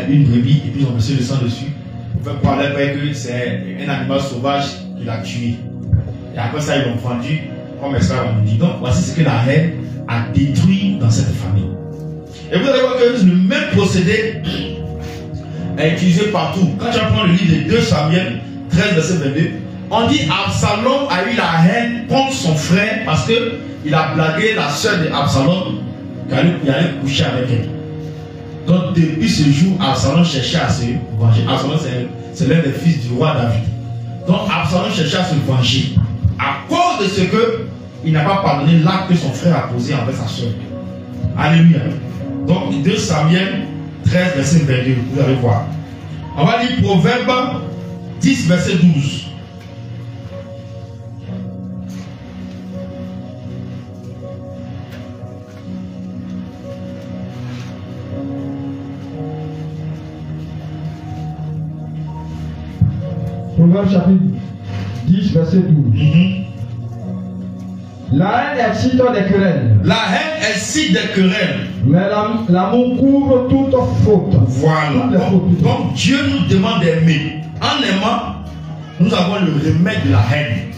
une brebis et puis ils ont versé le sang dessus. Pour faire parler que c'est un animal sauvage qui l'a tué. Et après ça, ils l'ont vendu comme esclave. Donc, voici ce que la haine a détruit dans cette famille. Et vous allez voir que le même procédé est utilisé partout. Quand tu apprends le livre de 2 Samuel 13, verset 22, on dit Absalom a eu la haine contre son frère parce qu'il a blagué la soeur d'Absalom qu'il allait coucher avec elle. Donc depuis ce jour, Absalom cherchait à se venger. Absalom, c'est l'un des fils du roi David. Donc Absalom cherchait à se venger à cause de ce qu'il n'a pas pardonné l'acte que son frère a posé envers sa soeur. Alléluia. Donc 2 Samuel 13, verset 22, vous allez voir. On va lire Proverbe 10, verset 12. Proverbe chapitre 10, verset 12. La haine excite des querelles. La haine excite des querelles. Mais l'amour couvre toute faute. Voilà. Donc Dieu nous demande d'aimer. En aimant, nous avons le remède de la haine.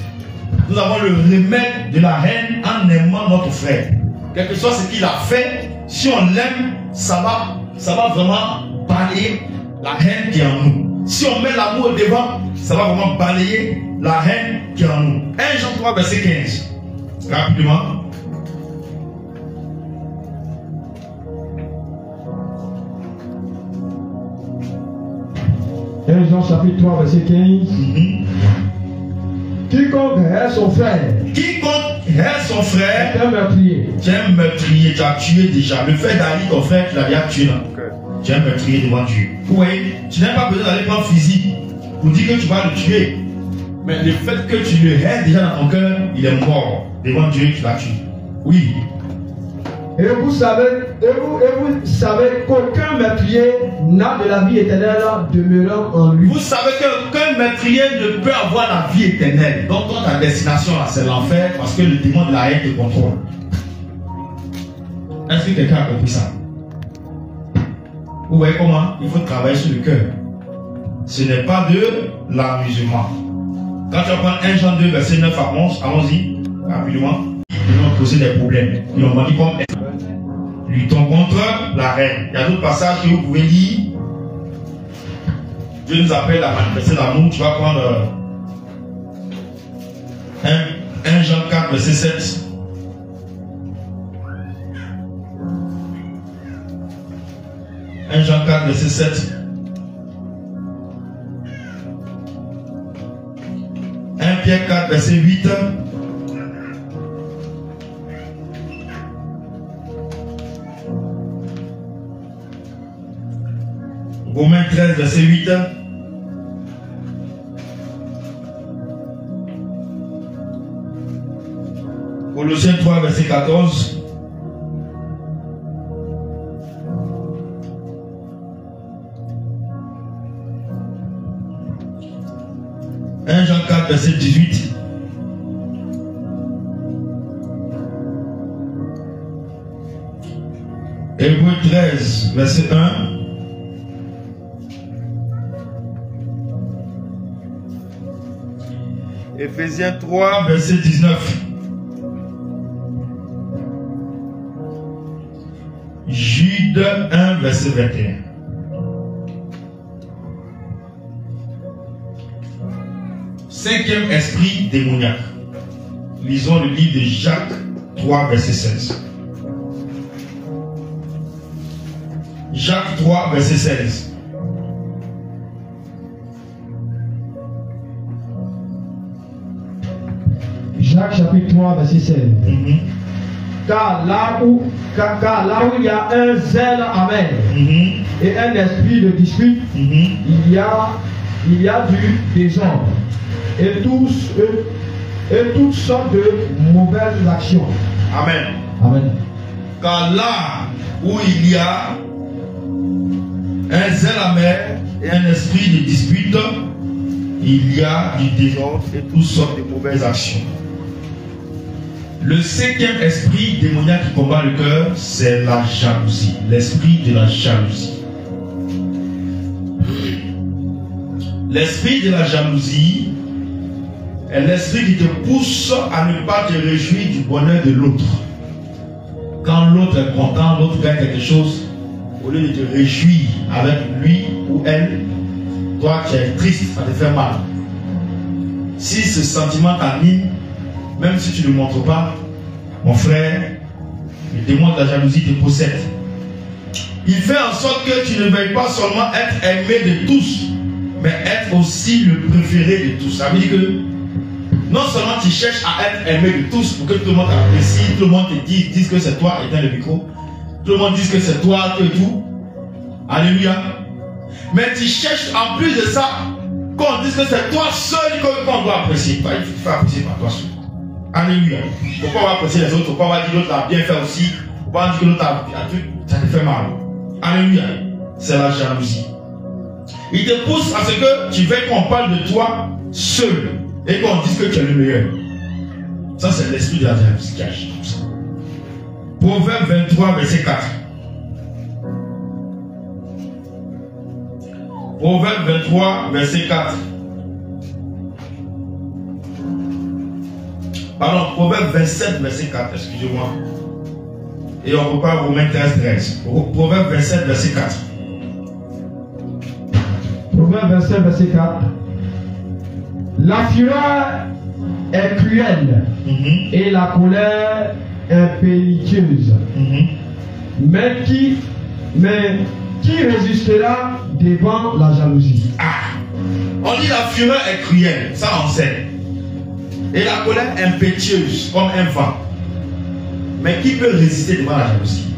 Nous avons le remède de la haine en aimant notre frère. Quel que soit ce qu'il a fait, si on l'aime, ça va vraiment balayer la haine qui est en nous. Si on met l'amour devant, ça va vraiment balayer la haine qui est en nous. 1 Jean 3, verset 15. Rapidement. Jean chapitre 3, verset 15. Quiconque hait son frère. Quiconque hais son frère, tu es un meurtrier. tu es un meurtrier, tu as tué déjà. Le fait d'haïr ton frère, tu l'as déjà tué là. Tu es un meurtrier devant Dieu. Oui, tu n'as pas besoin d'aller prendre fusil pour dire que tu vas le tuer. Mais le fait que tu le hais déjà dans ton cœur, il est mort. Devant Dieu, tu l'as tué. Oui. Et vous savez qu'aucun meurtrier n'a de la vie éternelle demeurant en lui. Vous savez qu'aucun meurtrier ne peut avoir la vie éternelle. Donc ta destination là, c'est l'enfer parce que le démon de la haine te contrôle. Est-ce que quelqu'un a compris ça? Vous voyez comment il faut travailler sur le cœur. Ce n'est pas de l'amusement. Quand tu vas prendre 1 Jean 2, verset 9 à 11, allons-y, rapidement. Ils vont poser des problèmes. Ils vont dire comme luttons contre la reine. Il y a d'autres passages que vous pouvez lire. Dieu nous appelle à manifester l'amour. Tu vas prendre 1 Jean 4, verset 7. 1 Jean 4, verset 7. 1 Pierre 4, verset 8. Romains 13, verset 8. Colossiens 3, verset 14. Jean 4, verset 18. Hébreux 13, verset 1. Éphésiens 3, verset 19. Jude 1, verset 21. Cinquième esprit démoniaque. Lisons le livre de Jacques 3, verset 16. Jacques 3, verset 16. Jacques chapitre 3, verset 16. Car là où il y a un zèle amer et un esprit de dispute, il y a du désordre et toutes sortes de mauvaises actions. Amen. Amen. Car là où il y a un zèle amer et un esprit de dispute, il y a du désordre et toutes sortes de mauvaises actions. Le cinquième esprit démoniaque qui combat le cœur, c'est la jalousie. L'esprit de la jalousie. L'esprit de la jalousie est l'esprit qui te pousse à ne pas te réjouir du bonheur de l'autre. Quand l'autre est content, l'autre gagne quelque chose, au lieu de te réjouir avec lui ou elle, toi tu es triste, ça te fait mal. Si ce sentiment t'anime, même si tu ne le montres pas, mon frère, le démon de la jalousie te possède. Il fait en sorte que tu ne veuilles pas seulement être aimé de tous, mais être aussi le préféré de tous. Ça veut dire que non seulement tu cherches à être aimé de tous pour que tout le monde t'apprécie, tout le monde te dise que c'est toi, éteins le micro, tout le monde dise que c'est toi, que tout. Alléluia. Mais tu cherches en plus de ça qu'on dise que c'est toi seul qu'on doit apprécier. Il faut faire apprécier par toi seul. Alléluia. Pourquoi on va apprécier les autres? Pourquoi on va dire que l'autre a bien fait aussi? Pourquoi on dit que l'autre a tout? Ça te fait mal. Alléluia. C'est la jalousie. Il te pousse à ce que tu veuilles qu'on parle de toi seul et qu'on dise que tu es le meilleur. Ça, c'est l'esprit de la jalousie qui agit comme ça. Proverbe 23, verset 4. Proverbe 23, verset 4. Pardon, Proverbe 27, verset 4, excusez-moi. Et on repart Romains 13, 13. Proverbe 27, verset 4. Proverbe 27, verset 4. La fureur est cruelle et la colère est péniteuse. Mais qui résistera devant la jalousie? Ah, on dit la fureur est cruelle, ça on sait. Et la colère impétueuse comme un vent. Mais qui peut résister devant la jalousie?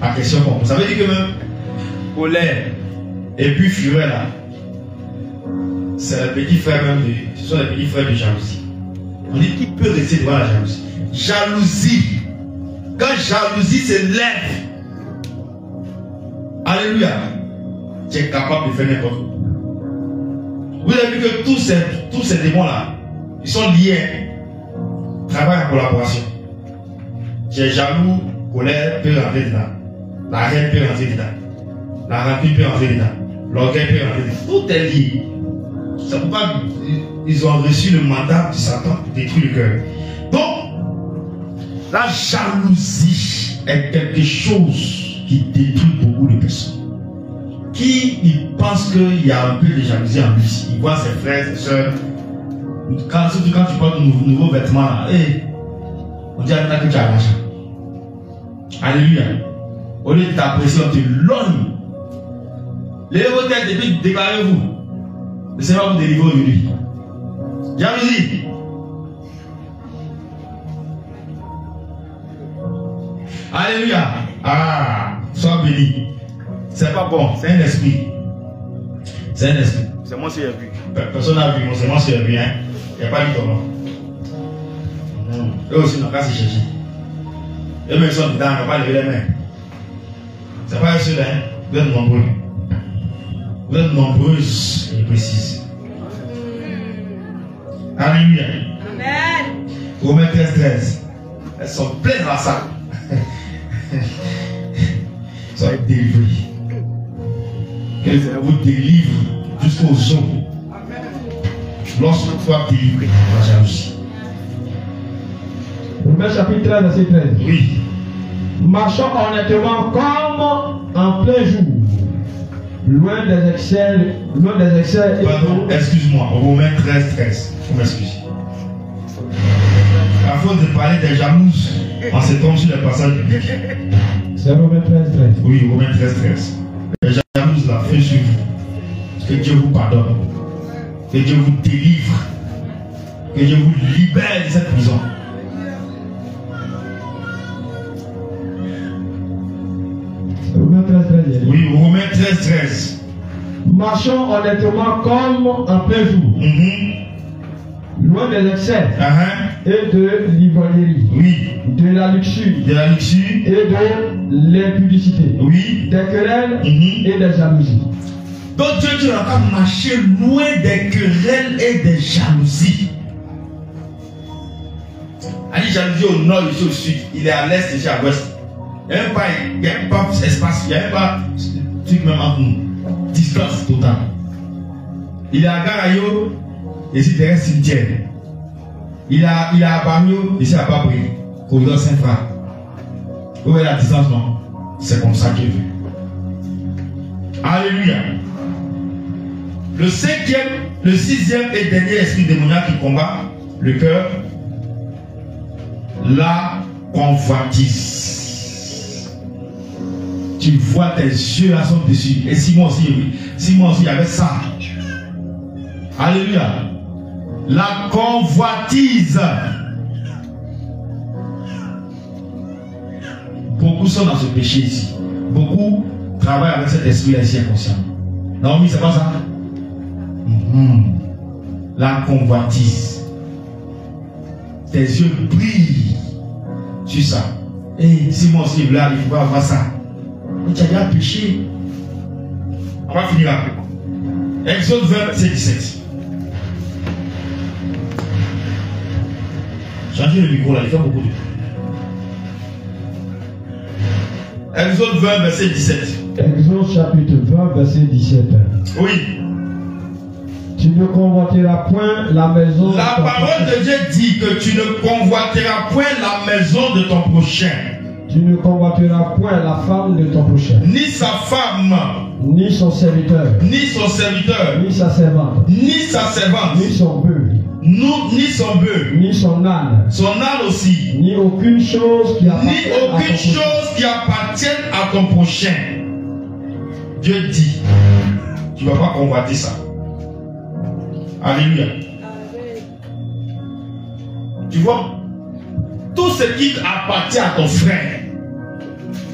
La question comme ça veut dire que même colère et puis fureur là, c'est les petits frères même ce sont les petits frères de jalousie. On dit qui peut résister devant la jalousie? Jalousie. Quand jalousie se lève, alléluia, tu es capable de faire n'importe quoi. Vous avez vu que tous ces démons là, ils sont liés, travaillent en collaboration. Tu es jaloux, colère peut rentrer dedans. La haine peut rentrer dedans. La rancune peut rentrer dedans. L'orgueil peut rentrer dedans. Tout est lié. C'est pourquoi ils ont reçu le mandat de Satan pour détruire le cœur. Donc, la jalousie est quelque chose qui détruit beaucoup de personnes. Qui il pense qu'il y a un peu de jalousie en lui. Il voit ses frères, ses soeurs. Surtout quand tu portes de nouveaux vêtements là, on dit à que tu as l'argent. Alléluia. Au lieu de t'apprécier, on te logne. Levez vos têtes et puis déclarez-vous. Le Seigneur vous délivre aujourd'hui. Jalousie. Alléluia. Ah, sois béni. C'est pas bon, c'est un esprit. C'est un esprit. C'est moi qui ai vu. Personne n'a vu, c'est moi qui ai vu. Hein? Il n'y a pas dit ton nom. Eux aussi n'ont qu'à se chercher. Eux même sont dedans, ils n'ont pas levé les mains. C'est pas un seul, hein? Vous êtes nombreux. Vous êtes nombreuses et précises. Alléluia. Amen. Romains 13. Elles sont pleines à ça. Soyez délivrés. Que le Seigneur vous délivre jusqu'aux os. Lorsque vous soyez délivré de la jalousie. Romains chapitre 13, verset 13. Oui. Marchons honnêtement comme en plein jour. Loin des excès. Pardon, excuse-moi. Romains 13. Vous m'excusez. À force de parler des jalouses, on se tombe sur les passages bibliques. C'est Romains 13. Oui, Romains 13. Les jalouses là, faites sur vous. Que Dieu vous pardonne. Que Dieu vous délivre. Que Dieu vous libère de cette prison. Romains 13. Oui, Romains 13. Marchons honnêtement comme en plein jour. Loin des excès et de l'ivrognerie. Oui. De la luxure. Et de l'impudicité. Oui. Des querelles et des jalousies. Donc Dieu n'a pas marché loin des querelles et des jalousies. Il dit jalousie au nord, ici au sud. Il est à l'est, ici à l'ouest. Il n'y a même pas espace, il n'y a même pas truc même entre nous. Distance totale. Il est à Garayo, ici derrière le cimetière. Il est à Bagno, ici à Babri, corridor Saint-Franc. Vous voyez la distance, non? C'est comme ça qu'il veut. Alléluia. Le sixième et dernier esprit démoniaque qui combat le cœur, la convoitise. Tu vois tes yeux là sont dessus. Et Simon aussi, il y avait ça. Alléluia. La convoitise. Beaucoup sont dans ce péché ici. Beaucoup travaillent avec cet esprit-là ici inconscient. Non, mais c'est pas ça. La convoitise. Tes yeux brillent sur ça. Et Simon aussi, il faut pas avoir ça. Mais tu as déjà péché. On va finir après. Exode 20, verset 17. Changez le micro là, il fait beaucoup de. Exode 20, verset 17. Exode chapitre 20, verset 17. Oui. Tu ne convoiteras point la maison. La parole de Dieu dit que tu ne convoiteras point la maison de ton prochain. Tu ne convoiteras point la femme de ton prochain. Ni sa femme. Ni son serviteur. Ni son serviteur. Ni sa servante. Ni sa servante. Ni son bœuf. Ni son bœuf. Ni son âne. Son âne aussi. Ni aucune chose qui appartienne à ton prochain. Dieu dit, tu ne vas pas convoiter ça. Alléluia. Tu vois? Tout ce qui appartient à ton frère,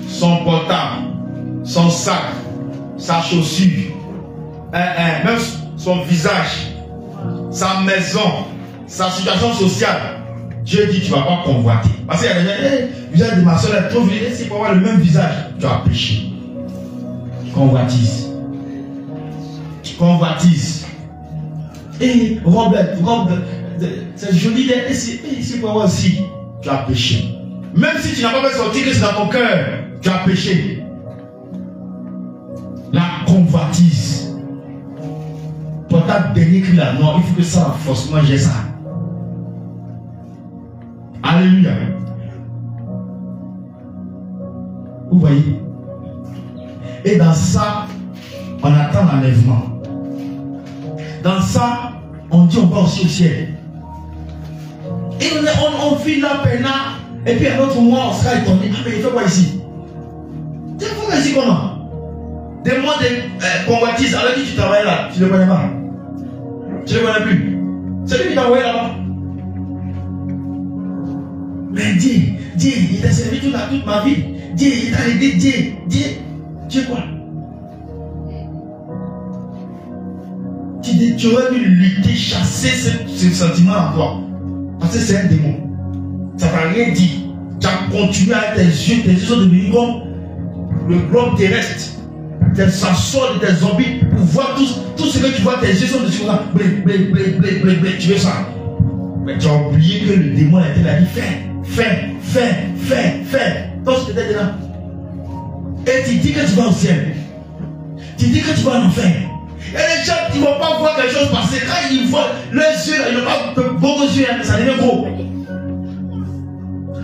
son portable, son sac, sa chaussure, même son visage, sa maison, sa situation sociale, Dieu dit tu ne vas pas convoiter. Parce qu'il y a des gens, le visage de ma soeur est trop vilain, c'est pour avoir le même visage. Tu as péché. Convoitise. Convoitise. Et robe, c'est joli, c'est pour avoir aussi. Tu as péché. Même si tu n'as pas fait sortir que c'est dans ton cœur, tu as péché. La convoitise. Pour ta dernier cri là, non, il faut que ça, forcément, j'ai ça. Alléluia. Vous voyez? Et dans ça, on attend l'enlèvement. Dans ça, on dit on va aussi au ciel. Et on vit la peine là. Et puis à un autre moment, on sera étonné. Ah, mais il fait quoi ici? Tu fais quoi ici comment? Des mois de convoitise. Alors que tu travailles là, tu ne le connais pas. Tu ne le connais plus. C'est lui qui t'a envoyé là-bas. Mais Dieu, il t'a servi toute ma vie. Dieu, il t'a aidé. Dieu quoi? Tu aurais dû lutter, chasser ce sentiment en toi. Parce que c'est un démon. Ça ne t'a rien dit. Tu as continué à tes yeux sont devenus comme le globe terrestre. Ça sort de tes zombies pour voir tout ce que tu vois, tes yeux sont dessus comme ça. Blé, tu veux ça. Mais tu as oublié que le démon était là, il dit fais. Donc tu étais là. Et tu dis que tu vas au ciel. Tu dis que tu vas en enfer. Et les gens qui ne vont pas voir quelque chose passer. Quand ils voient leurs yeux, ils n'ont pas beaucoup yeux, ça devient gros.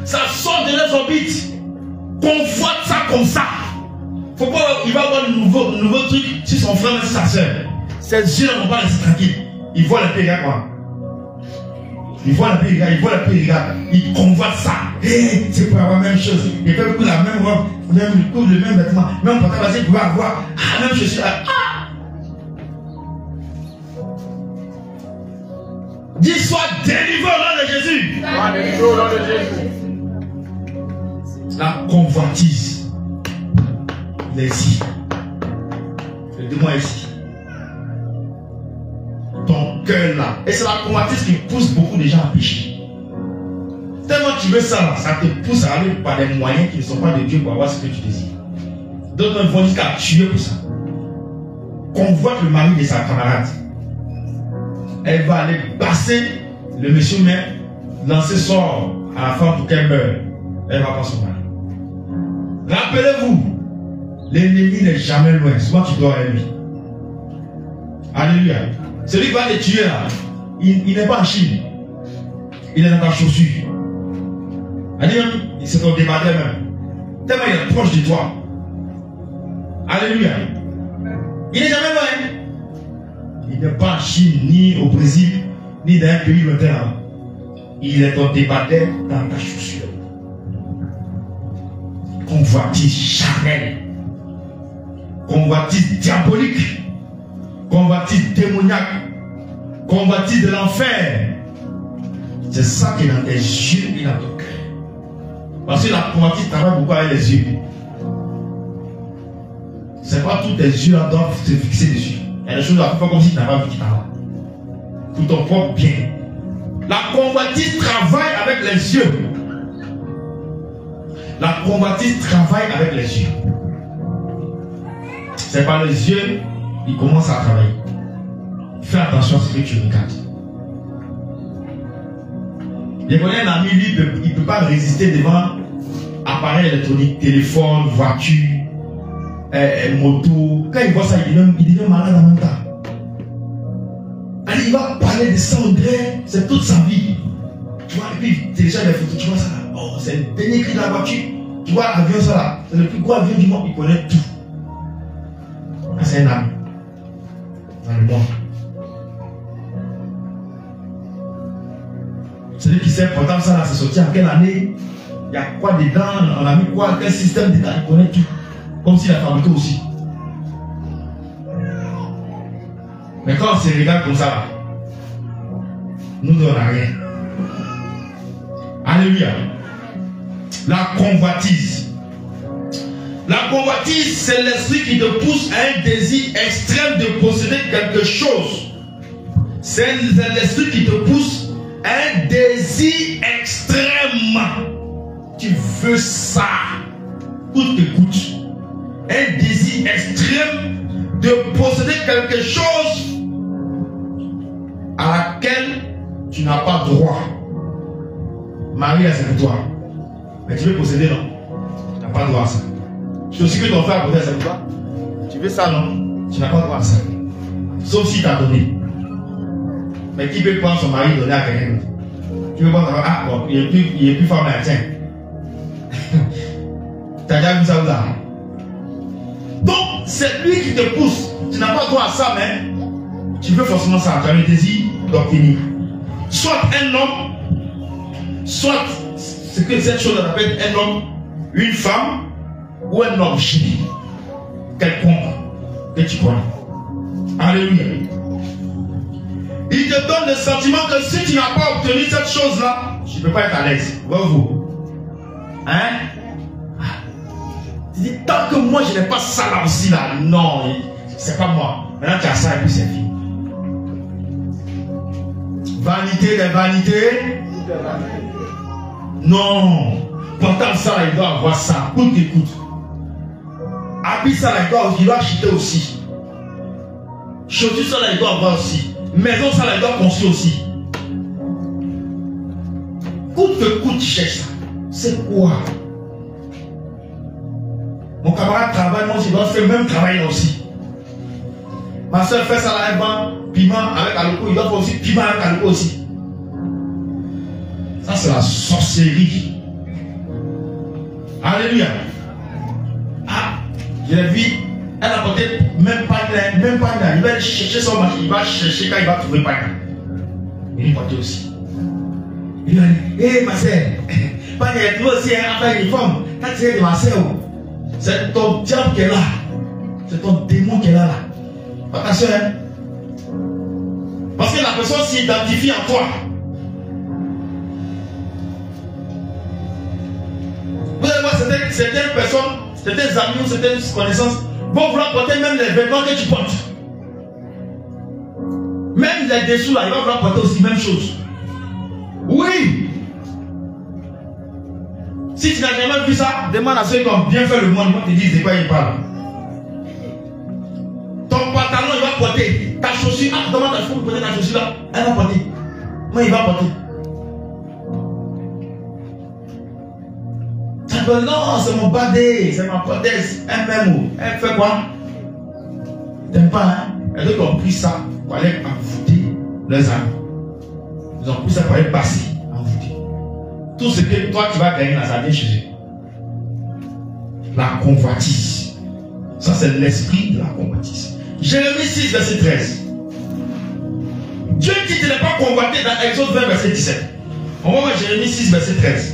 Ça sort de leurs orbites. Convoite ça comme ça. Faut pas, il va avoir un nouveau truc sur son frère et sur sa soeur. Ses yeux ne vont pas rester tranquilles. Ils voient le pays, quoi. Ils voient le pays, ils convoitent ça. Hey, c'est pour avoir la même chose. Ils peuvent prendre la même robe, le même vêtement, même portable, ils peuvent avoir la même chose. Dis sois délivré au nom de Jésus. La convoitise. Il est ici. Le démon est ici. Ton cœur là. Et c'est la convoitise qui pousse beaucoup de gens à pécher. Tellement tu veux ça là, ça te pousse à aller par des moyens qui ne sont pas de Dieu pour avoir ce que tu désires. D'autres vont jusqu'à tuer pour ça. Convoite le mari de sa camarade. Elle va aller passer le monsieur même, lancer sort à la femme pour qu'elle meure. Elle va pas son mari. Rappelez-vous, l'ennemi n'est jamais loin. Souvent tu dois à lui. Alléluia. Celui qui va te tuer là, il n'est pas en Chine. Il est dans ta chaussure. C'est ton débardeur même. Tellement il est proche de toi. Alléluia. Il n'est jamais loin. Il n'est pas en Chine, ni au Brésil, ni dans un pays lointain. Il est ton débardeur dans ta chaussure. Convoitise charnelle. Convoitise diabolique. Convoitise démoniaque. Convoitise de l'enfer. C'est ça qui est dans tes yeux et dans ton cœur. Parce que la convoitise travaille beaucoup avec les yeux. C'est pas tous tes yeux là doivent se fixer dessus. Il y a des choses à faire comme si tu n'avais pas vu qui t'en pour ton propre bien. La convoitise travaille avec les yeux. La convoitise travaille avec les yeux. C'est par les yeux qu'il commence à travailler. Fais attention à ce que tu regardes. Je connais un ami, lui, il ne peut pas résister devant appareil électronique, téléphone, voiture, moto. Quand il voit ça, il devient malade en même temps. Allez, il va parler de ça, c'est toute sa vie. Tu vois, et puis il télécharge des photos, tu vois ça là. Oh, c'est le dernier cri de la voiture. Tu vois l'avion, ça là. C'est le plus gros avion du monde, il connaît tout. C'est un ami. Dans le monde. Celui qui sait portable ça là, c'est sorti en quelle année? Il y a quoi dedans? On a mis quoi? Quel système dedans? Il connaît tout. Comme s'il a fabriqué aussi. Mais quand on se regarde comme ça là, nous on n'a rien. Alléluia. La convoitise. La convoitise, c'est l'esprit qui te pousse à un désir extrême de posséder quelque chose. C'est l'esprit qui te pousse à un désir extrême. Tu veux ça. Coûte que coûte. Un désir extrême de posséder quelque chose à laquelle tu n'as pas droit. Marie, c'est pour toi. Mais tu veux posséder, non? Tu n'as pas droit à ça. Je te dis que ton frère a posé, c'est pour toi. Tu veux ça, non? Tu n'as pas droit à ça. Sauf si tu as donné. Mais qui peut prendre son mari et donner à quelqu'un d'autre? Tu veux prendre, ah bon, il est plus fort, mais tiens. Tu as déjà vu ça ou là? Donc, c'est lui qui te pousse. Tu n'as pas droit à ça, mais tu veux forcément ça. Tu as le désir d'obtenir. Soit un homme, soit ce que cette chose appelle un homme, une femme ou un objet quelconque que tu connais. Alléluia. Il te donne le sentiment que si tu n'as pas obtenu cette chose-là, tu ne peux pas être à l'aise. Vous. Hein? Tu dis, tant que moi je n'ai pas ça là aussi là, non, c'est pas moi. Maintenant tu as ça et puis c'est fini. Vanité des vanités. Non. Pourtant ça là, il doit avoir ça. Coûte que coûte. Habit ça là, il doit acheter aussi. Chaussure ça là, il doit avoir aussi. Maison ça là, il doit construire aussi. Coûte que coûte, tu cherches ça. C'est quoi? Mon camarade travaille, moi aussi, je dois faire le même travail là aussi. Ma soeur fait ça là, elle vend piment avec alcool, il doit faire aussi piment avec alcool aussi. Ça c'est la sorcellerie. Alléluia. Ah, je l'ai vu, elle a porté même pas il va chercher son marché, il va chercher quand il va trouver pas. Il est porté aussi. Il va dire, hé ma soeur, pas de toi aussi à faire uniforme, quand tu es de ma soeur. C'est ton diable qui est là. C'est ton démon qui est là. Attention, hein? Parce que la personne s'identifie en toi. Vous allez voir, certaines personnes, certains amis ou certaines connaissances vont vouloir porter même les vêtements que tu portes. Même les dessous là, ils vont vouloir porter aussi la même chose. Oui! Si tu n'as jamais vu ça, demande à ceux qui ont bien fait le monde, ils te disent de quoi ils parlent. Ton pantalon, il va porter. Ta chaussure, ah, demande à chaussure, porter ta chaussure là, elle va porter. Moi, il va porter. Tu dis, non, c'est mon badé, c'est ma prothèse, MMO. Elle fait quoi? T'aimes pas, hein? Et d'autres ont pris ça pour aller envoûter leurs amis. Ils ont pris ça pour aller passer. Tout ce que toi tu vas gagner dans sa vie chez eux. La convoitise. Ça c'est l'esprit de la convoitise. Jérémie 6, verset 13. Dieu dit qu'il n'est pas convoité dans Exode 20, verset 17. On va voir Jérémie 6, verset 13.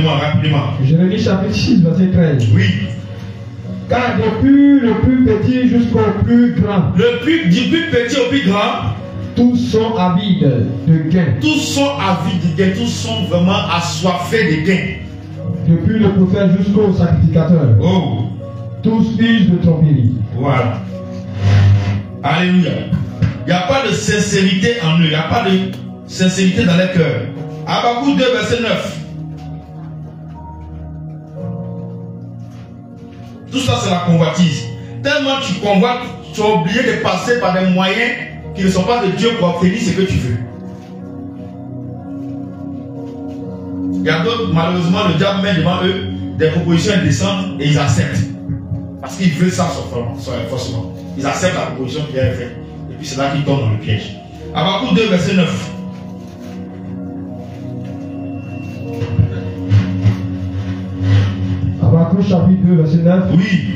Rapidement. Jérémie chapitre 6, verset 13. Oui. Car depuis le plus petit jusqu'au plus grand, du plus petit au plus grand, tous sont avides de gain. Tous sont avides de gain. Tous sont vraiment assoiffés de gain. Depuis le prophète jusqu'au sacrificateur. Oh. Tous usent de tromperie. Voilà. Alléluia. Il n'y a pas de sincérité en eux. Il n'y a pas de sincérité dans les cœurs. Habakkuk 2, verset 9. Tout ça, c'est la convoitise. Tellement tu convoites, tu as oublié de passer par des moyens qui ne sont pas de Dieu pour obtenir ce que tu veux. Il y a d'autres, malheureusement, le diable met devant eux des propositions indécentes et ils acceptent. Parce qu'ils veulent ça forcément. Ils acceptent la proposition qui est faite. Et puis c'est là qu'ils tombent dans le piège. Habakkuk 2, verset 9. Habakkuk chapitre 2, verset 9. Oui.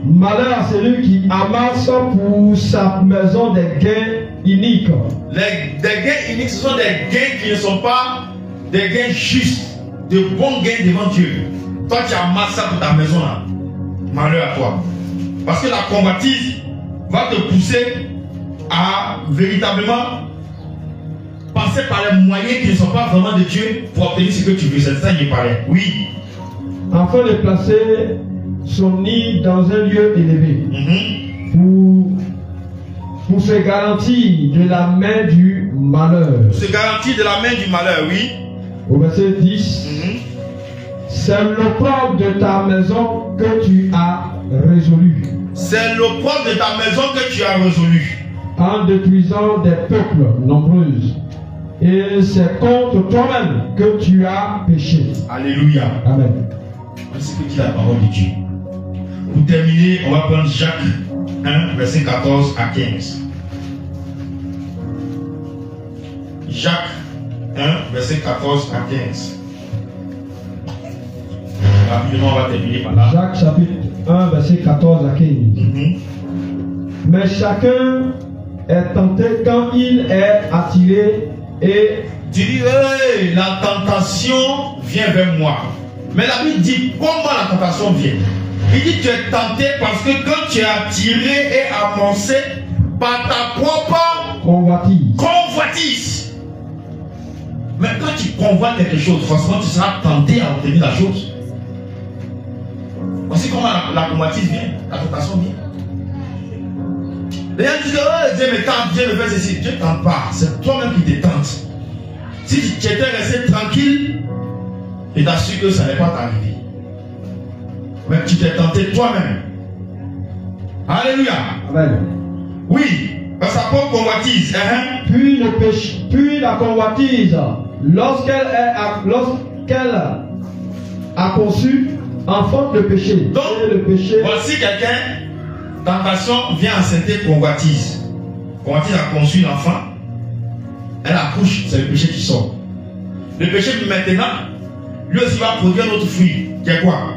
Malheur à celui qui amasse pour sa maison des gains iniques. Des gains iniques, ce sont des gains qui ne sont pas des gains justes, de bons gains devant Dieu. Toi, tu as amassé ça pour ta maison là. Malheur à toi. Parce que la convoitise va te pousser à véritablement passer par les moyens qui ne sont pas vraiment de Dieu pour obtenir ce que tu veux. C'est ça qu'il parlait. Oui. Afin de placer son nid dans un lieu élevé. Pour se garantir de la main du malheur. Pour se garantir de la main du malheur, oui. Au verset 10. C'est l'opprobre de ta maison que tu as résolu. C'est l'opprobre de ta maison que tu as résolu. En détruisant des peuples nombreuses. Et c'est contre toi-même que tu as péché. Alléluia. Amen. C'est ce que dit la parole de Dieu. Pour terminer, on va prendre Jacques 1, verset 14 à 15. Jacques 1, verset 14 à 15. Rapidement, on va terminer par là. Jacques chapitre 1, verset 14 à 15. Mais chacun est tenté quand il est attiré et... Tu dis, hey, la tentation vient vers moi. Mais la Bible dit, comment la tentation vient? Il dit, tu es tenté parce que quand tu es attiré et avancé par ta propre convoitise. Mais quand tu convoites quelque chose, forcément tu seras tenté à obtenir la chose. Voici comment la convoitise vient, la tentation vient. Les gens disent, oh, Dieu me tente, Dieu me fait ceci. Dieu ne tente pas, c'est toi-même qui te tente. Si tu étais resté tranquille, je t'assure que ça n'est pas arrivé. Mais tu t'es tenté toi-même. Alléluia. Amen. Oui, par sa propre convoitise. Puis le péché, puis la convoitise, lorsqu'elle a conçu, enfante le péché. Donc, et le péché. Voici quelqu'un, tentation vient enceinter convoitise. Convoitise a conçu l'enfant. Elle accouche, c'est le péché qui sort. Le péché maintenant, lui aussi va produire un autre fruit. Qui est quoi?